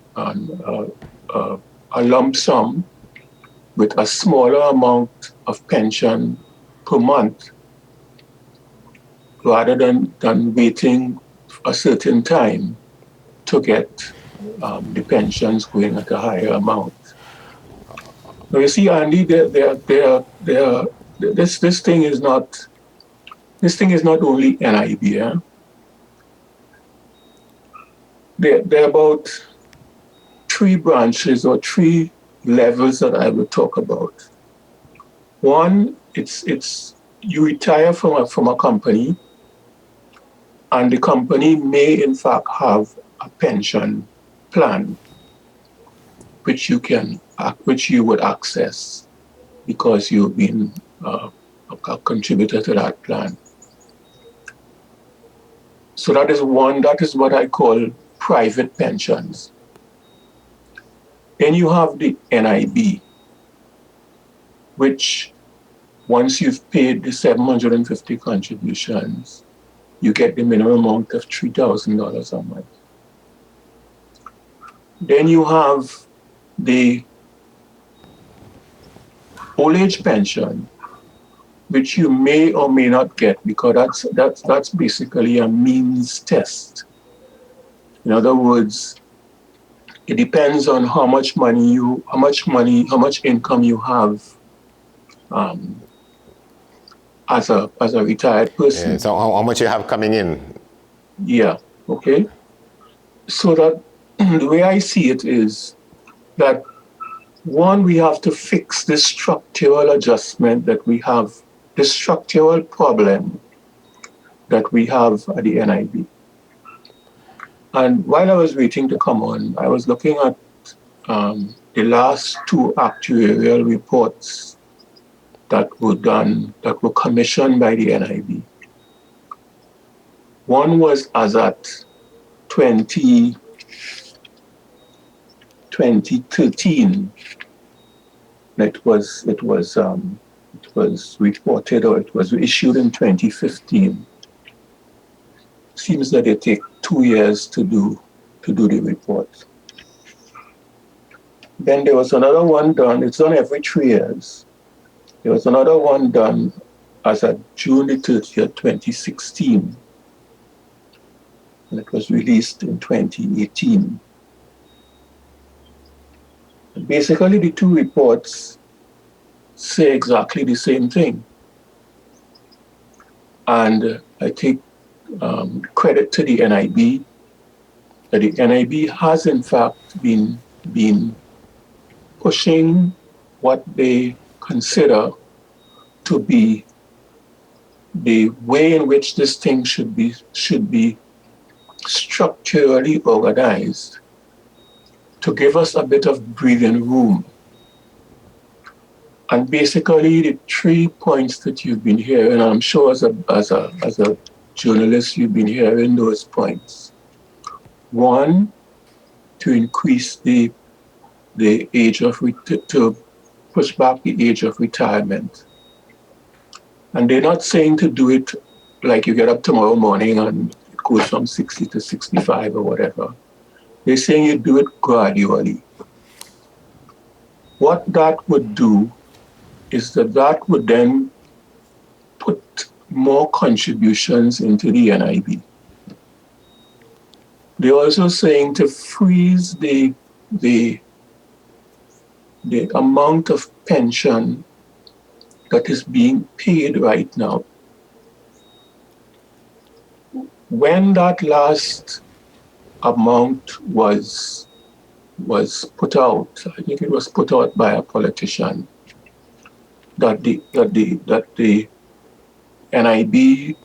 lump sum with a smaller amount of pension per month, rather than waiting a certain time to get the pensions going at a higher amount. Now you see, Andy, this thing is not only NIB. Yeah? there are about 3 branches or 3 levels that I will talk about. One, it's you retire from a company, and the company may in fact have a pension plan which you would access because you've been a contributor to that plan. So that is one. That is what I call private pensions. Then you have the NIB, which once you've paid the 750 contributions, you get the minimum amount of $3,000 a month. Then you have the old age pension, which you may or may not get because that's basically a means test. In other words, it depends on how much income you have as a retired person. Yeah, so how much you have coming in? Yeah. Okay. So that the way I see it is that one, we have to fix the structural adjustment that we have, the structural problem that we have at the NIB. And while I was waiting to come on, I was looking at the last 2 actuarial reports that were commissioned by the NIB. One was as at 2013. It was reported, or it was issued in 2015. Seems that they take 2 years to do the report. Then there was another one done. It's done every 3 years. There was another one done as of June 30th, 2016. And it was released in 2018. And basically, the 2 reports say exactly the same thing. And I take credit to the NIB, that the NIB has in fact been pushing what they consider to be the way in which this thing should be structurally organized to give us a bit of breathing room. And basically, the 3 points that you've been hearing, and I'm sure as a journalist, you've been hearing those points. One, to increase the age of to push back the age of retirement. And they're not saying to do it like you get up tomorrow morning and it goes from 60 to 65 or whatever. They're saying you do it gradually. What that would do is that would then put more contributions into the NIB. They're also saying to freeze the amount of pension that is being paid right now. When that last amount was put out, I think it was put out by a politician, that the NIB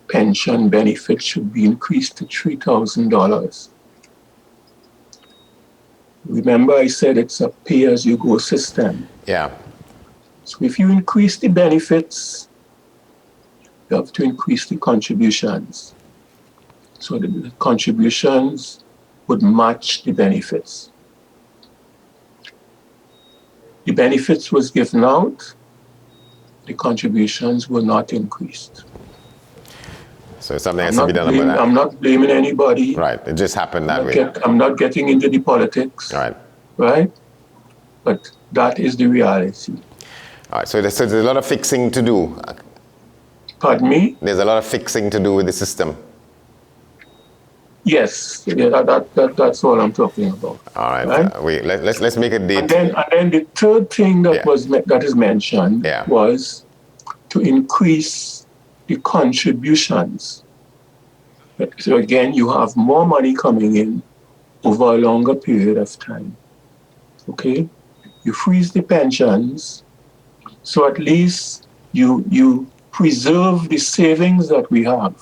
pension benefit should be increased to $3,000. Remember, I said it's a pay-as-you-go system. Yeah. So if you increase the benefits, you have to increase the contributions. So the contributions would match the benefits. The benefits was given out, the contributions were not increased. So something has to be done about that. I'm not blaming anybody. Right, it just happened that way. I'm not getting into the politics. Right. Right? But that is the reality. All right, so there's a lot of fixing to do. Pardon me? There's a lot of fixing to do with the system. Yes, yeah, that's all I'm talking about. All right, let's make a date. And then the third thing that is mentioned was to increase the contributions. So again, you have more money coming in, over a longer period of time. Okay? You freeze the pensions, so at least you preserve the savings that we have.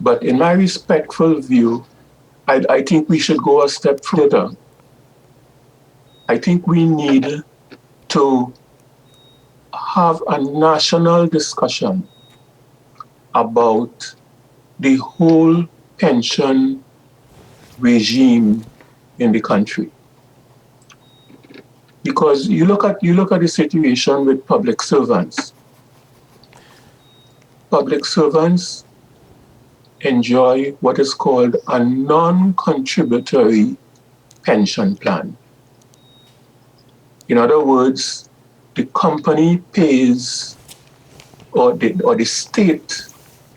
But in my respectful view, I think we should go a step further. I think we need to have a national discussion about the whole pension regime in the country. Because you look at the situation with public servants. Public servants enjoy what is called a non-contributory pension plan. In other words, the company pays or the state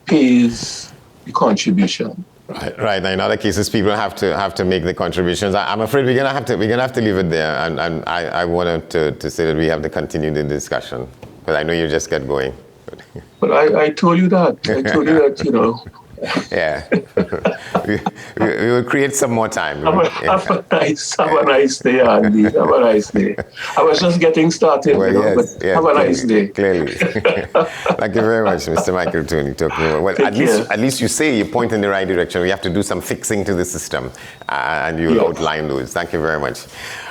pays the contribution. Right. Now, in other cases, people have to make the contributions. I'm afraid we're gonna have to leave it there. And I wanted to say that we have to continue the discussion, because I know you just get going. But I told you that. I told you that, you know. Yeah. we will create some more time. Have a nice day, Andy. Have a nice day. I was just getting started, well, but have a nice day. Clearly. Thank you very much, Mr. Michael Tony. Well, at least you say you point in the right direction. We have to do some fixing to the system, and you outline those. Thank you very much.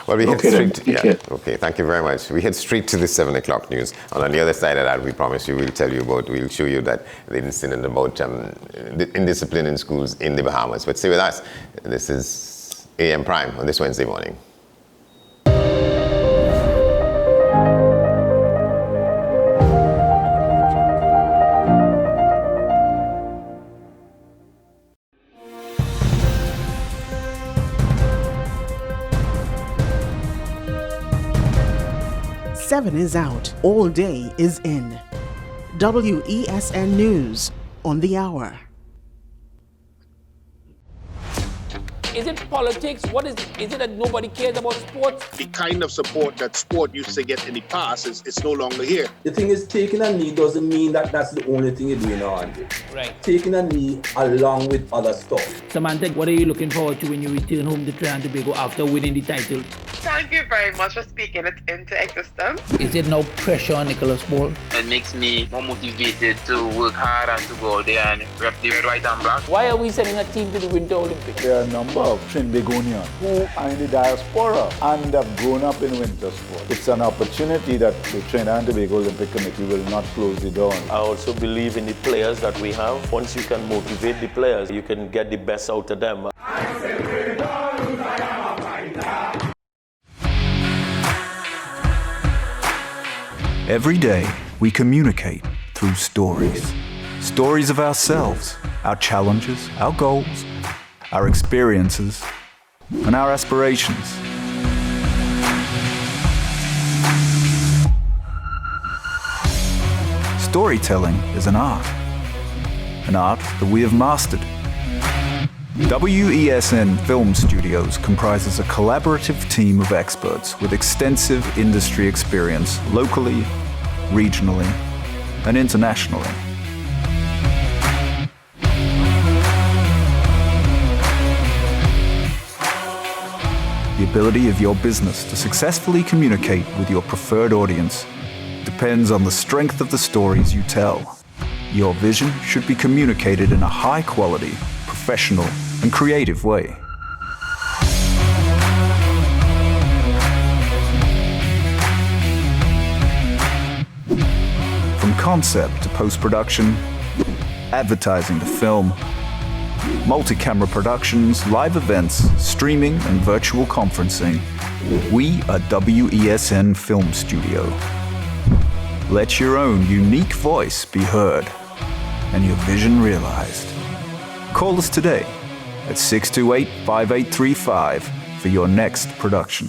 Well, we head straight. Okay, thank you very much. We head straight to the 7 o'clock news. And on the other side of that, we promise you, we'll show you that the incident about indiscipline in schools in the Bahamas. But stay with us. This is AM Prime on this Wednesday morning. Seven is out. All day is in. WESN News on the hour. Is it politics? What is it? Is it that nobody cares about sports? The kind of support that sport used to get in the past is no longer here. The thing is, taking a knee doesn't mean that that's the only thing you're doing on it. Right. Taking a knee along with other stuff. Samantha, what are you looking forward to when you return home to Trinidad and Tobago after winning the title? Thank you very much for speaking it into existence. Is it no pressure on Nicholas Ball? It makes me more motivated to work hard and to go out there and rep the red, white and black. Why are we sending a team to the Winter Olympics? There are a number of Trinbagonians who are in the diaspora and have grown up in winter sport. It's an opportunity that the Trinidad and Tobago Olympic Committee will not close the door on. I also believe in the players that we have. Once you can motivate the players, you can get the best out of them. Every day, we communicate through stories. Stories of ourselves, our challenges, our goals, our experiences, and our aspirations. Storytelling is an art that we have mastered. WESN Film Studios comprises a collaborative team of experts with extensive industry experience locally, regionally, and internationally. The ability of your business to successfully communicate with your preferred audience depends on the strength of the stories you tell. Your vision should be communicated in a high-quality, professional, and creative way. From concept to post-production, advertising to film, multi-camera productions, live events, streaming, and virtual conferencing, we are WESN Film Studio. Let your own unique voice be heard and your vision realized. Call us today at 628-5835 for your next production.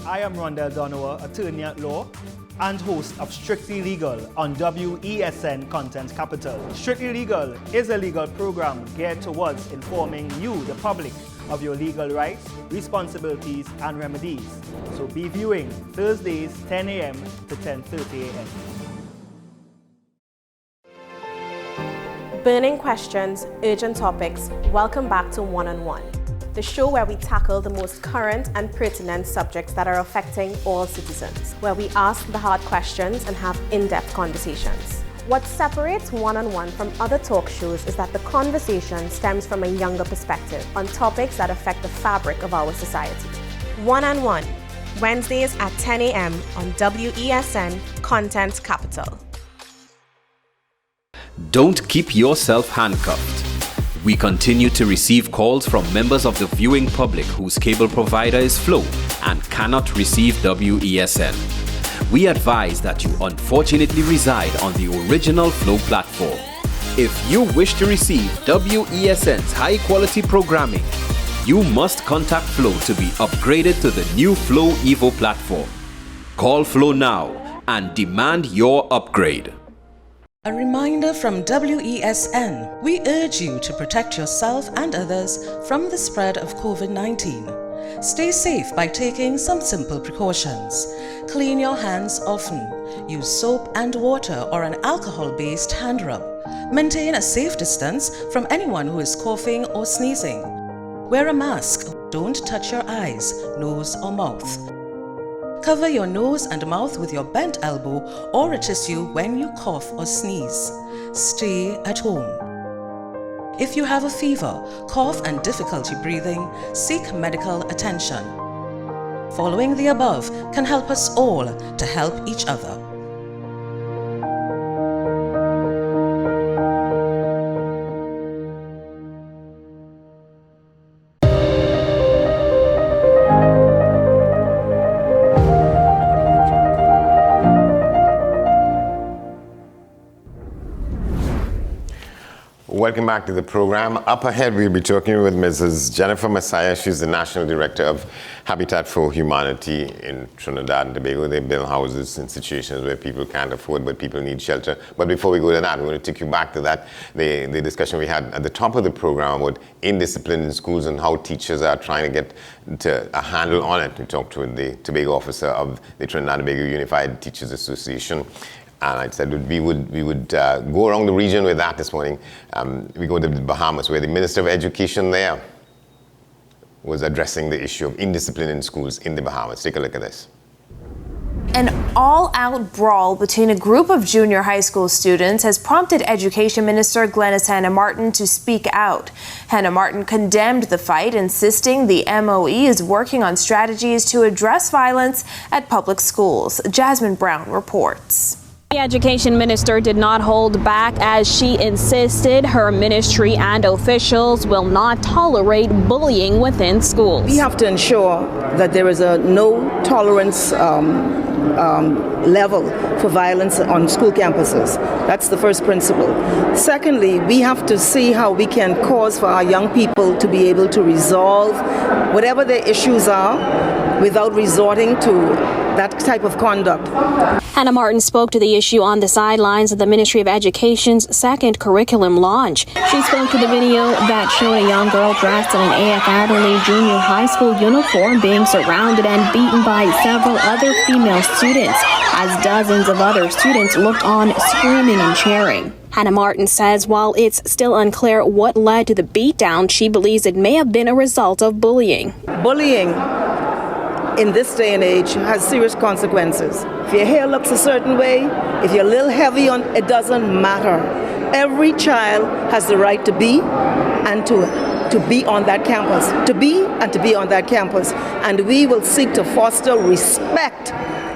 I am Rondell Donowa, attorney at law and host of Strictly Legal on WESN Content Capital. Strictly Legal is a legal program geared towards informing you, the public, of your legal rights, responsibilities, and remedies. So be viewing Thursdays 10 a.m. to 10:30 a.m. Burning questions, urgent topics. Welcome back to One on One, the show where we tackle the most current and pertinent subjects that are affecting all citizens, where we ask the hard questions and have in-depth conversations. What separates One on One from other talk shows is that the conversation stems from a younger perspective on topics that affect the fabric of our society. One on One, Wednesdays at 10 a.m. on WESN Content Capital. Don't keep yourself handcuffed. We continue to receive calls from members of the viewing public whose cable provider is Flow and cannot receive WESN. We advise that you unfortunately reside on the original Flow platform. If you wish to receive WESN's high-quality programming, you must contact Flow to be upgraded to the new Flow Evo platform. Call Flow now and demand your upgrade. A reminder from WESN. We urge you to protect yourself and others from the spread of COVID-19. Stay safe by taking some simple precautions. Clean your hands often. Use soap and water or an alcohol-based hand rub. Maintain a safe distance from anyone who is coughing or sneezing. Wear a mask. Don't touch your eyes, nose or mouth. Cover your nose and mouth with your bent elbow or a tissue when you cough or sneeze. Stay at home. If you have a fever, cough and difficulty breathing, seek medical attention. Following the above can help us all to help each other. Welcome back to the program. Up ahead, we'll be talking with Mrs. Jennifer Messiah. She's the National Director of Habitat for Humanity in Trinidad and Tobago. They build houses in situations where people can't afford, but people need shelter. But before we go to that, we want to take you back to that, the discussion we had at the top of the program about indiscipline in schools and how teachers are trying to get to a handle on it. We talked with the Tobago officer of the Trinidad and Tobago Unified Teachers Association. And I said we would go around the region with that this morning. We go to the Bahamas, where the Minister of Education there was addressing the issue of indiscipline in schools in the Bahamas. Take a look at this. An all-out brawl between a group of junior high school students has prompted Education Minister Glenys Hanna-Martin to speak out. Hanna-Martin condemned the fight, insisting the MOE is working on strategies to address violence at public schools. Jasmine Brown reports. The Education Minister did not hold back as she insisted her ministry and officials will not tolerate bullying within schools. We have to ensure that there is a no tolerance level for violence on school campuses. That's the first principle. Secondly, we have to see how we can cause for our young people to be able to resolve whatever their issues are without resorting to that type of conduct. Hanna-Martin spoke to the issue on the sidelines of the Ministry of Education's second curriculum launch. She spoke to the video that showed a young girl dressed in an A.F. Adderley Junior High School uniform being surrounded and beaten by several other female students, as dozens of other students looked on screaming and cheering. Hanna-Martin says while it's still unclear what led to the beatdown, she believes it may have been a result of bullying. Bullying in this day and age has serious consequences. If your hair looks a certain way, if you're a little heavy on, it doesn't matter. Every child has the right to be and to be on that campus, to be on that campus. And we will seek to foster respect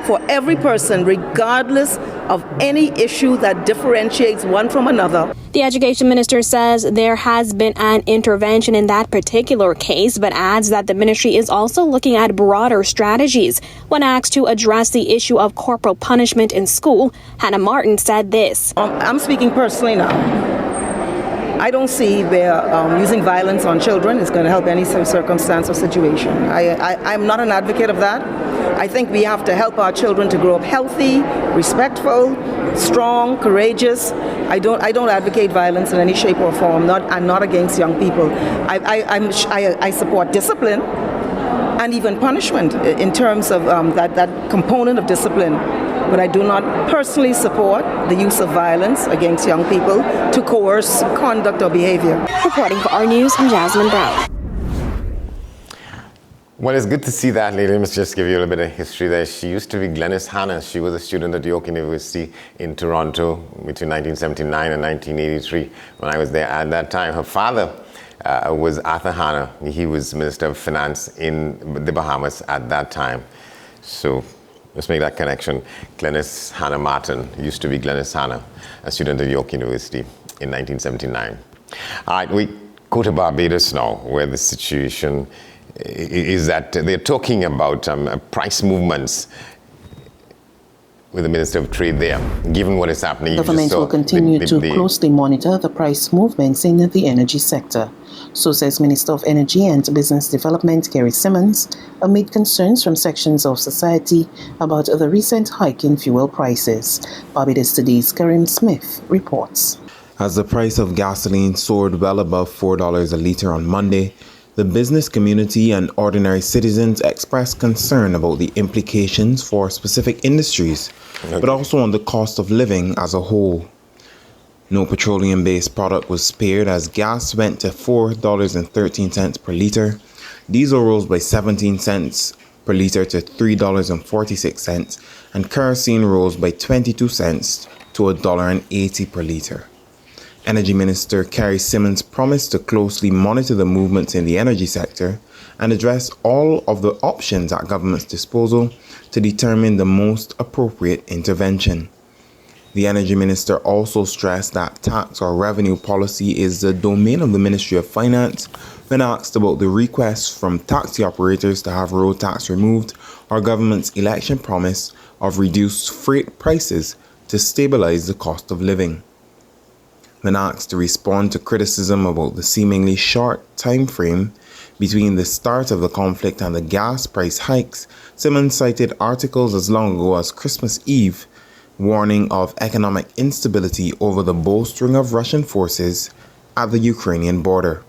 for every person, regardless of any issue that differentiates one from another. The Education Minister says there has been an intervention in that particular case, but adds that the ministry is also looking at broader strategies. When asked to address the issue of corporal punishment in school, Hanna-Martin said this. I'm speaking personally now. I don't see where using violence on children is going to help any circumstance or situation. I'm not an advocate of that. I think we have to help our children to grow up healthy, respectful, strong, courageous. I don't advocate violence in any shape or form. I'm not against young people. I support discipline and even punishment in terms of that component of discipline. But I do not personally support the use of violence against young people to coerce conduct or behavior. Reporting for our news, I'm Jasmine Brown. Well, it's good to see that, lady. Let me just give you a little bit of history there. She used to be Glenys Hanna. She was a student at York University in Toronto between 1979 and 1983 when I was there at that time. Her father was Arthur Hanna. He was Minister of Finance in the Bahamas at that time. So let's make that connection. Glenys Hanna Martin used to be Glenys Hanna, a student at York University in 1979. All right, we go to Barbados now, where the situation is that they're talking about price movements with the Minister of Trade there, given what is happening. Government will continue to closely monitor the price movements in the energy sector. So says Minister of Energy and Business Development Kerry Simmons, amid concerns from sections of society about the recent hike in fuel prices. Barbados Today's Karim Smith reports. As the price of gasoline soared well above $4 a litre on Monday, the business community and ordinary citizens expressed concern about the implications for specific industries, but also on the cost of living as a whole. No petroleum-based product was spared as gas went to $4.13 per litre, diesel rose by 17 cents per litre to $3.46, and kerosene rose by 22 cents to $1.80 per litre. Energy Minister Kerry Simmons promised to closely monitor the movements in the energy sector and address all of the options at government's disposal to determine the most appropriate intervention. The Energy Minister also stressed that tax or revenue policy is the domain of the Ministry of Finance when asked about the requests from taxi operators to have road tax removed or government's election promise of reduced freight prices to stabilize the cost of living. When asked to respond to criticism about the seemingly short time frame between the start of the conflict and the gas price hikes, Simmons cited articles as long ago as Christmas Eve warning of economic instability over the bolstering of Russian forces at the Ukrainian border.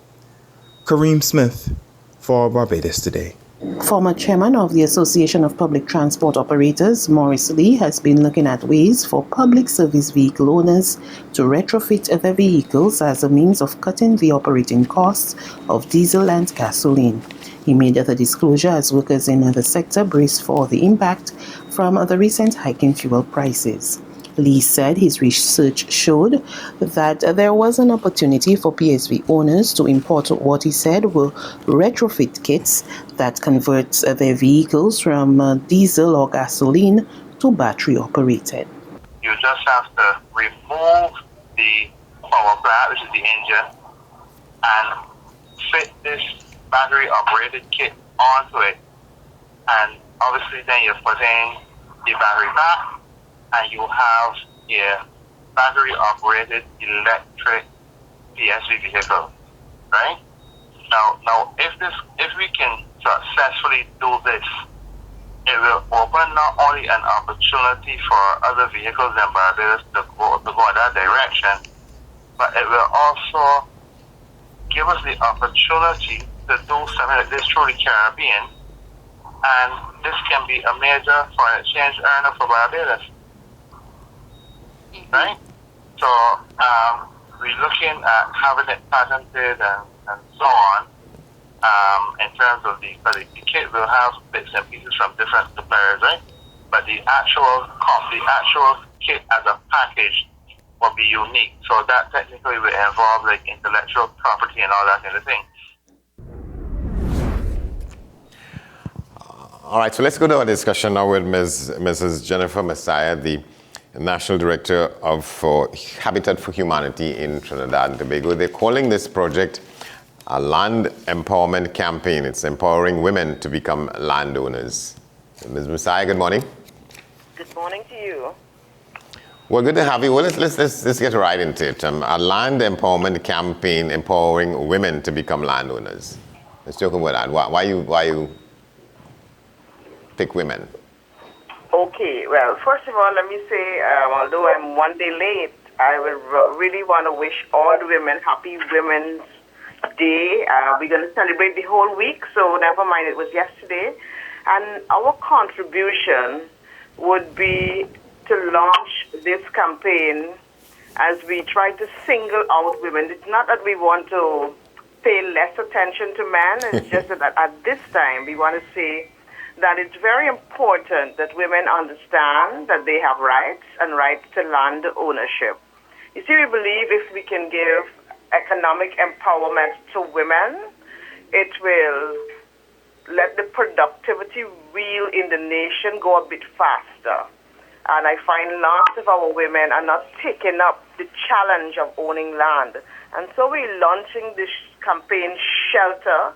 Kareem Smith for Barbados Today. Former chairman of the Association of Public Transport Operators, Maurice Lee, has been looking at ways for public service vehicle owners to retrofit their vehicles as a means of cutting the operating costs of diesel and gasoline. He made the disclosure as workers in the sector brace for the impact from the recent hike in fuel prices. Lee said his research showed that there was an opportunity for PSV owners to import what he said were retrofit kits that convert their vehicles from diesel or gasoline to battery operated. You just have to remove the power plant, which is the engine, and fit this battery operated kit onto it. And obviously then you're putting the battery back, and you have a battery-operated electric PSV vehicle, right? Now, if we can successfully do this, it will open not only an opportunity for other vehicles in Barbados to go in that direction, but it will also give us the opportunity to do something like this through the Caribbean, and this can be a major foreign exchange earner for Barbados. Right? So we're looking at having it patented and so on. In terms of the kit will have bits and pieces from different suppliers, right? But the actual kit as a package will be unique. So that technically will involve like intellectual property and all that kind of thing. All right, so let's go to our discussion now with Mrs. Jennifer Messiah, the National Director for Habitat for Humanity in Trinidad and Tobago. They're calling this project a land empowerment campaign. It's empowering women to become landowners. Ms. Messiah, good morning. Good morning to you. Well, good to have you. Well, let's get right into it. A land empowerment campaign empowering women to become landowners. Let's talk about that. Why you pick women? Okay, well, first of all, let me say, although I'm one day late, I would really want to wish all the women happy Women's Day. We're going to celebrate the whole week, so never mind, it was yesterday. And our contribution would be to launch this campaign as we try to single out women. It's not that we want to pay less attention to men, it's just that at this time we want to say that it's very important that women understand that they have rights and rights to land ownership. You see, we believe if we can give economic empowerment to women, it will let the productivity wheel in the nation go a bit faster. And I find lots of our women are not taking up the challenge of owning land. And so we're launching this campaign, Shelter,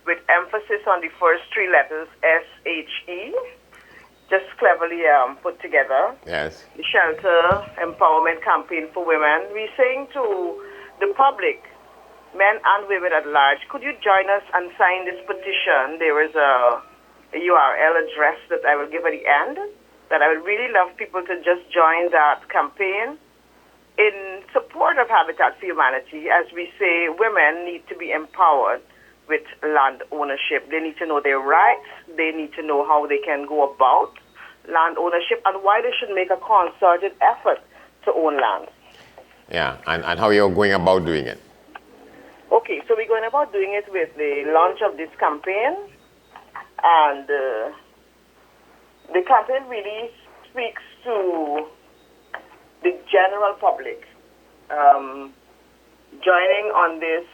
with emphasis on the first three letters, S-H-E, just cleverly put together. Yes. The Shelter Empowerment Campaign for Women. We're saying to the public, men and women at large, could you join us and sign this petition? There is a URL address that I will give at the end, that I would really love people to just join that campaign in support of Habitat for Humanity. As we say, women need to be empowered with land ownership. They need to know their rights. They need to know how they can go about land ownership and why they should make a concerted effort to own land. Yeah, and how you're going about doing it. Okay, so we're going about doing it with the launch of this campaign, and the campaign really speaks to the general public joining on this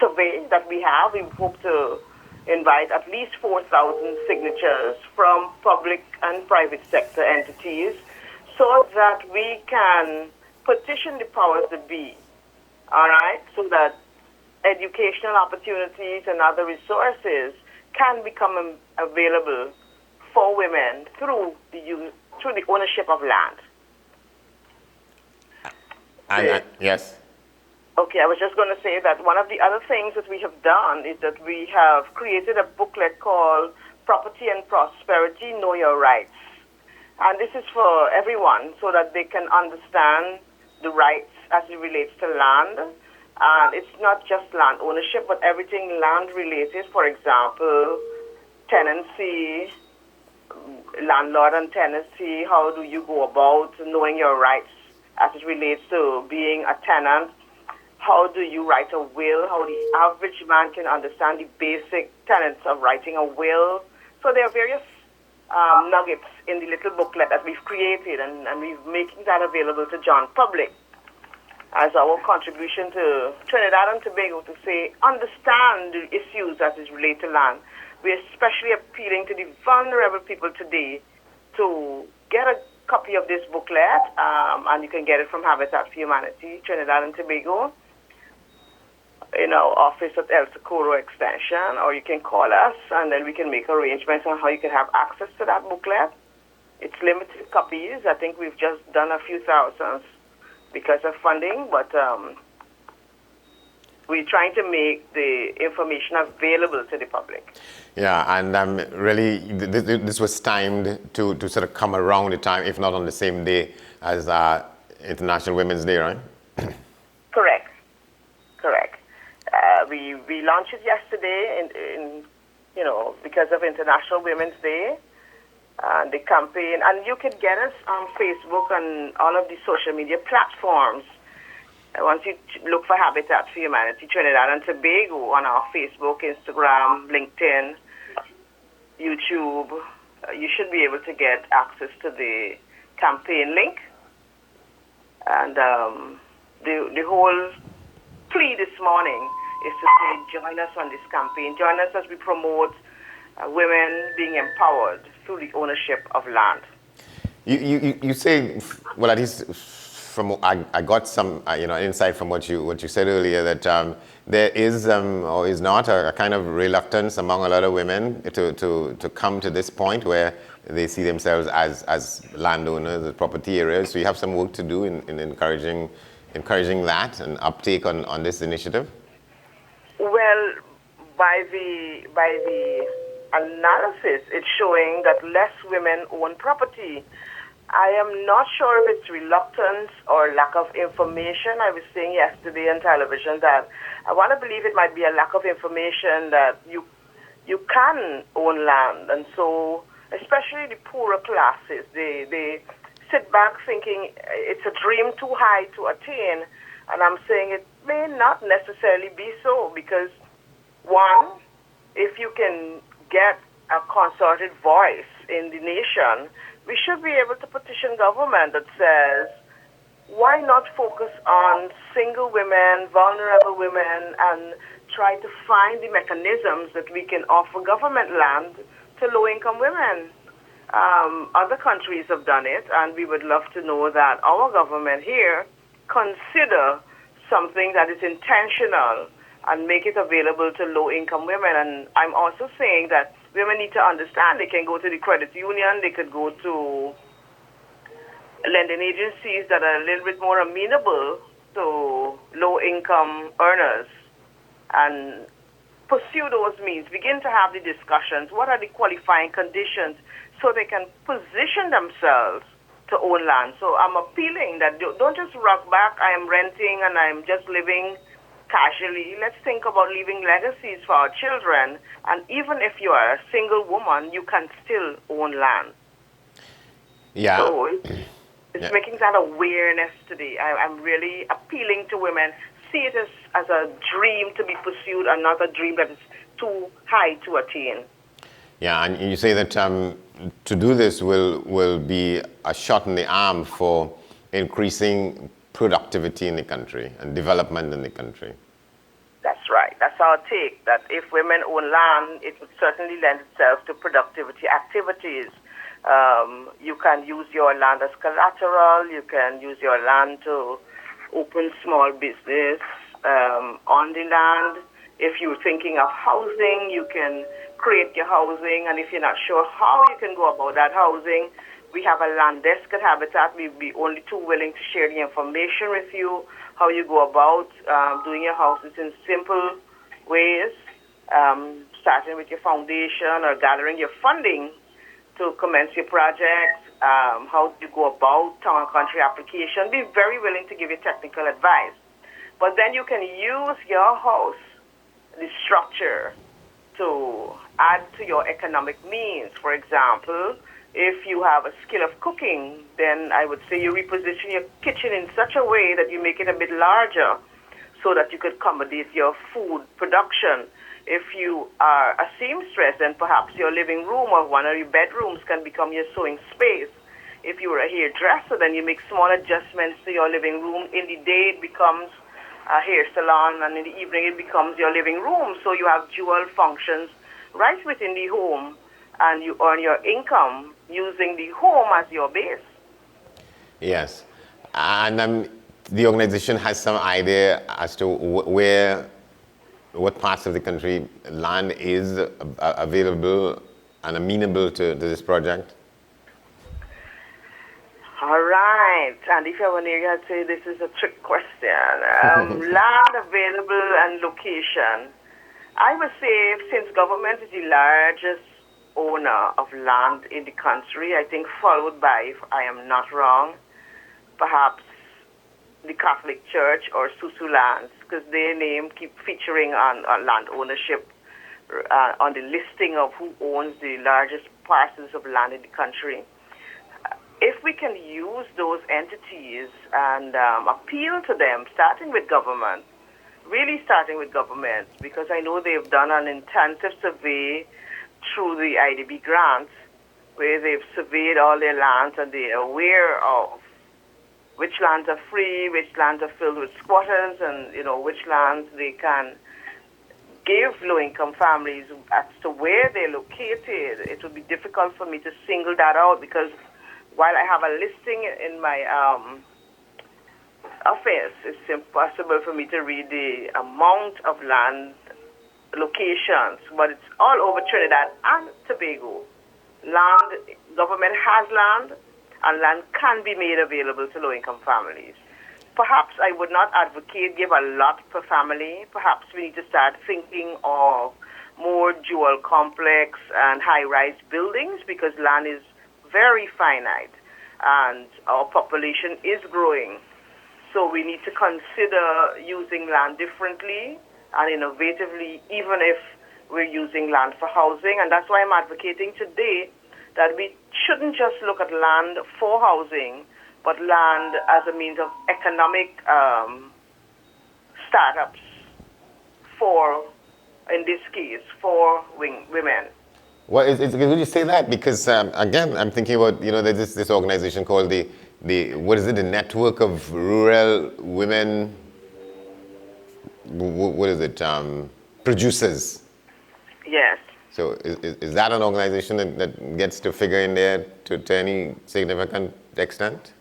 survey that we have. We hope to invite at least 4,000 signatures from public and private sector entities so that we can petition the powers that be, all right, so that educational opportunities and other resources can become available for women through the ownership of land. Yes. Okay, I was just going to say that one of the other things that we have done is that we have created a booklet called Property and Prosperity, Know Your Rights. And this is for everyone so that they can understand the rights as it relates to land. And it's not just land ownership, but everything land related. For example, tenancy, landlord and tenancy. How do you go about knowing your rights as it relates to being a tenant? How do you write a will? How the average man can understand the basic tenets of writing a will. So there are various nuggets in the little booklet that we've created, and we're making that available to John public as our contribution to Trinidad and Tobago to say, understand the issues as it relates to land. We're especially appealing to the vulnerable people today to get a copy of this booklet, and you can get it from Habitat for Humanity, Trinidad and Tobago, in our office at El Socorro Extension, or you can call us, and then we can make arrangements on how you can have access to that booklet. It's limited copies. I think we've just done a few thousands because of funding, but we're trying to make the information available to the public. Yeah, and really, this was timed to sort of come around the time, if not on the same day as International Women's Day, right? Correct. We launched it yesterday, in because of International Women's Day, the campaign, and you can get us on Facebook and all of the social media platforms. Once you look for Habitat for Humanity Trinidad and Tobago on our Facebook, Instagram, LinkedIn, YouTube, you should be able to get access to the campaign link. And the whole plea this morning is to say, join us on this campaign. Join us as we promote women being empowered through the ownership of land. You say, well, at least from I got some insight from what you said earlier, that there is or is not a kind of reluctance among a lot of women to come to this point where they see themselves as landowners, as property areas. So you have some work to do in encouraging that and uptake on this initiative. Well, by the analysis, it's showing that less women own property. I am not sure if it's reluctance or lack of information. I was saying yesterday on television that I want to believe it might be a lack of information that you can own land. And so, especially the poorer classes, they sit back thinking it's a dream too high to attain. And I'm saying it may not necessarily be so because, one, if you can get a concerted voice in the nation, we should be able to petition government that says, why not focus on single women, vulnerable women, and try to find the mechanisms that we can offer government land to low-income women. Other countries have done it, and we would love to know that our government here consider something that is intentional and make it available to low-income women. And I'm also saying that women need to understand they can go to the credit union, they could go to lending agencies that are a little bit more amenable to low-income earners and pursue those means, begin to have the discussions. What are the qualifying conditions so they can position themselves to own land? So I'm appealing that don't just rock back, I am renting and I'm just living casually. Let's think about leaving legacies for our children. And even if you are a single woman, you can still own land. Yeah. So it's making that awareness today. I'm really appealing to women. See it as a dream to be pursued and not a dream that is too high to attain. Yeah, and you say that to do this will be a shot in the arm for increasing productivity in the country and development in the country. That's right. That's our take, that if women own land, it would certainly lend itself to productivity activities. You can use your land as collateral. You can use your land to open small business on the land. If you're thinking of housing, you can create your housing. And if you're not sure how you can go about that housing, we have a land desk at Habitat. We'd be only too willing to share the information with you, how you go about doing your houses in simple ways, starting with your foundation or gathering your funding to commence your project, how you go about town and country application. Be very willing to give you technical advice. But then you can use your house, the structure, to add to your economic means. For example, if you have a skill of cooking, then I would say you reposition your kitchen in such a way that you make it a bit larger so that you could accommodate your food production. If you are a seamstress, then perhaps your living room or one of your bedrooms can become your sewing space. If you are a hairdresser, then you make small adjustments to your living room. In the day, it becomes a hair salon, and in the evening, it becomes your living room. So you have dual functions right within the home, and you earn your income using the home as your base. Yes. And the organization has some idea as to what parts of the country land is available and amenable to this project? All right. And if you have an area, I'd say this is a trick question. Land available and location. I would say since government is the largest owner of land in the country, I think followed by, if I am not wrong, perhaps the Catholic Church or Susu Lands, because their name keep featuring on land ownership on the listing of who owns the largest parcels of land in the country. If we can use those entities and appeal to them, starting with government, really starting with government, because I know they've done an intensive survey through the IDB grants, where they've surveyed all their lands and they're aware of which lands are free, which lands are filled with squatters, and which lands they can give low-income families as to where they're located. It would be difficult for me to single that out because while I have a listing in my office, it's impossible for me to read the amount of land locations, but it's all over Trinidad and Tobago. Land, government has land, and land can be made available to low-income families. Perhaps I would not advocate give a lot per family. Perhaps we need to start thinking of more dual complex and high-rise buildings because land is very finite and our population is growing. So we need to consider using land differently and innovatively, even if we're using land for housing. And that's why I'm advocating today that we shouldn't just look at land for housing, but land as a means of economic startups for, in this case, for women. Well, would you say that? Because again, I'm thinking about, there's this organization called the the Network of Rural Women, what is it, producers. Yes. So is that an organization that gets to figure in there to any significant extent?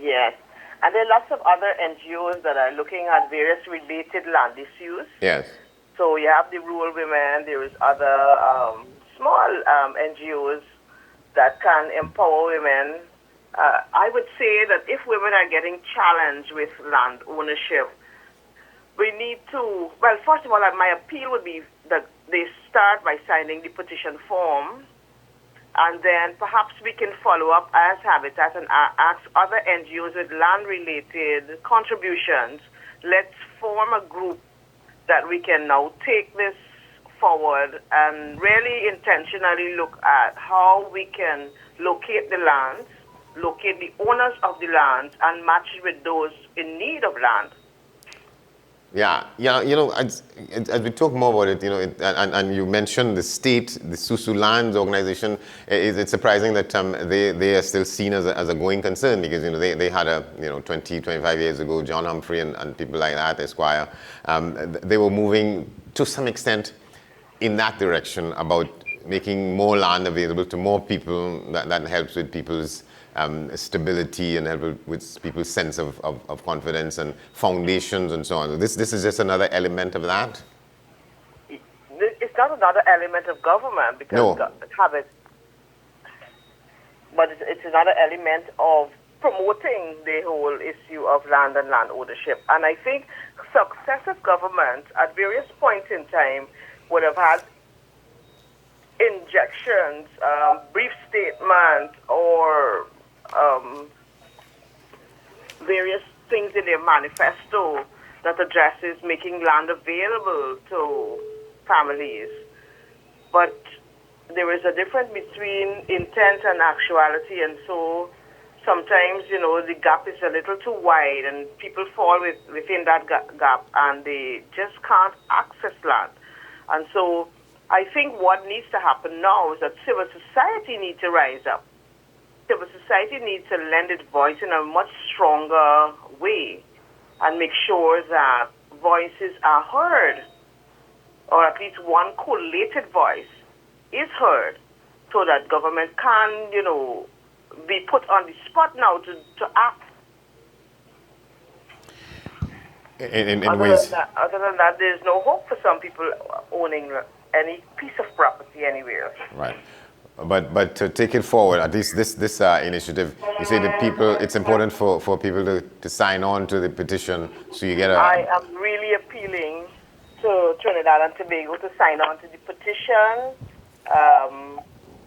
Yes. And there are lots of other NGOs that are looking at various related land issues. Yes. So you have the rural women, there is other small NGOs that can empower women. I would say that if women are getting challenged with land ownership, we need to, well, first of all, my appeal would be that they start by signing the petition form, and then perhaps we can follow up as Habitat and ask other NGOs with land-related contributions. Let's form a group that we can now take this forward and really intentionally look at how we can locate the lands, locate the owners of the lands, and match it with those in need of land. Yeah, as we talk more about it, and you mentioned the state, the Susu Lands organization, it's surprising that they are still seen as a going concern because, they had 20, 25 years ago, John Humphrey and people like that, Esquire, they were moving to some extent in that direction about making more land available to more people. That helps with people's stability and help with people's sense of confidence and foundations and so on. This is just another element of that? It's not another element of government because but it's another element of promoting the whole issue of land and land ownership. And I think successive governments at various points in time would have had injections, brief statements, or various things in their manifesto that addresses making land available to families. But there is a difference between intent and actuality, and so sometimes, the gap is a little too wide and people fall within that gap and they just can't access land. And so I think what needs to happen now is that civil society needs to rise up. Civil society needs to lend its voice in a much stronger way and make sure that voices are heard, or at least one collated voice is heard, so that government can, be put on the spot now to act. Other than that, there's no hope for some people owning any piece of property anywhere. Right. But to take it forward, at least this initiative, you say that it's important for people to sign on to the petition, so you get I am really appealing to Trinidad and Tobago to sign on to the petition.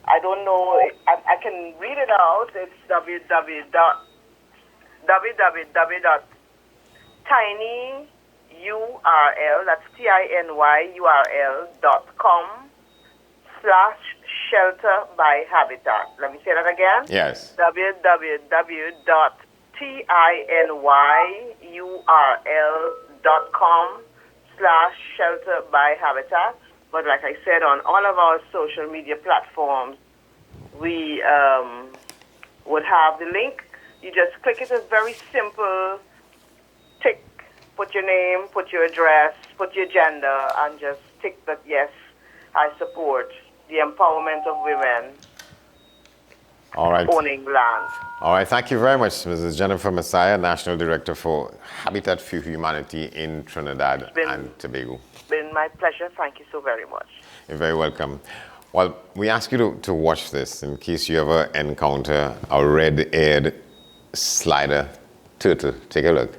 I don't know, I can read it out. It's www.tinyurl, that's TINYURL.com/shelter by habitat. Let me say that again. Yes. www.tinyurl.com/shelter by habitat. But like I said, on all of our social media platforms, we would have the link. You just click it. It's very simple. Tick, put your name, put your address, put your gender, and just tick that yes, I support the empowerment of women owning land. All right. Thank you very much, Mrs. Jennifer Messiah, National Director for Habitat for Humanity in Trinidad and Tobago. It's been my pleasure. Thank you so very much. You're very welcome. Well, we ask you to watch this in case you ever encounter a red-eared slider turtle. Take a look.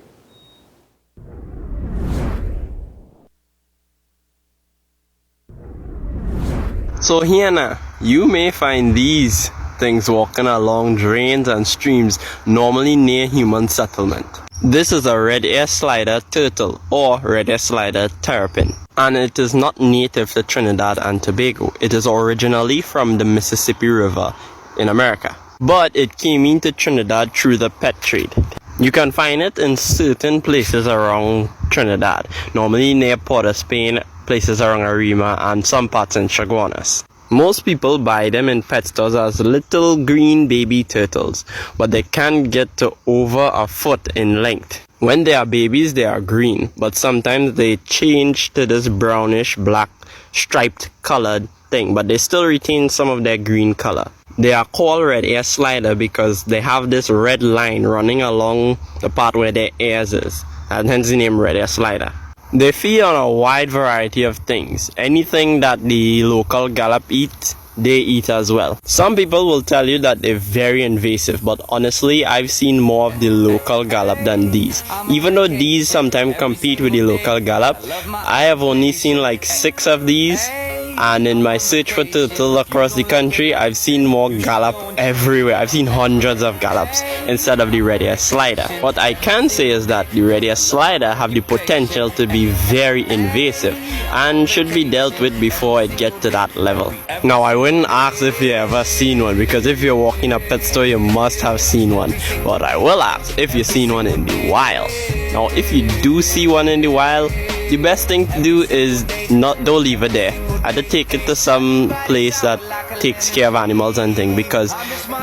So here now, you may find these things walking along drains and streams normally near human settlement. This is a red ear slider turtle or red ear slider terrapin, and it is not native to Trinidad and Tobago. It is originally from the Mississippi River in America, but it came into Trinidad through the pet trade. You can find it in certain places around Trinidad, normally near Port of Spain, places around Arima, and some parts in Chaguanas. Most people buy them in pet stores as little green baby turtles, but they can get to over a foot in length. When they are babies, they are green, but sometimes they change to this brownish black striped colored thing, but they still retain some of their green color. They are called red ear slider because they have this red line running along the part where their ears is, and hence the name red ear slider. They feed on a wide variety of things. Anything that the local gallop eat, they eat as well. Some people will tell you that they're very invasive, but honestly, I've seen more of the local gallop than these. Even though these sometimes compete with the local gallop, I have only seen like 6 of these. And in my search for turtle across the country, I've seen more gallop everywhere. I've seen hundreds of gallops instead of the red ear slider. What I can say is that the red ear slider have the potential to be very invasive and should be dealt with before it gets to that level. Now, I wouldn't ask if you ever seen one, because if you're walking a pet store, you must have seen one. But I will ask if you've seen one in the wild. Now, if you do see one in the wild, the best thing to do is don't leave it there. Either take it to some place that takes care of animals and things, because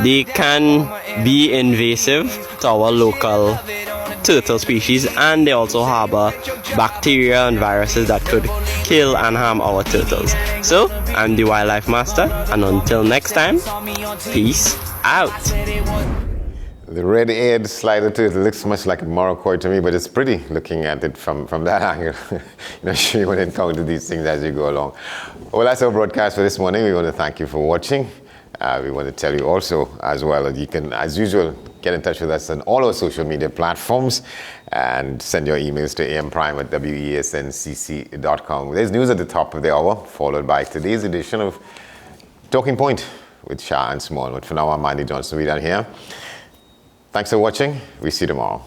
they can be invasive to our local turtle species, and they also harbor bacteria and viruses that could kill and harm our turtles. So, I'm the Wildlife Master, and until next time, peace out. The red-eared slider turtle looks much like a Morocco to me, but it's pretty looking at it from that angle. You're not sure you want to encounter these things as you go along. Well, that's our broadcast for this morning. We want to thank you for watching. We want to tell you also as well that you can, as usual, get in touch with us on all our social media platforms and send your emails to amprime@wesncc.com. There's news at the top of the hour, followed by today's edition of Talking Point with Shah and Small. But for now, I'm Andy Johnson. We're done here. Thanks for watching. We'll see you tomorrow.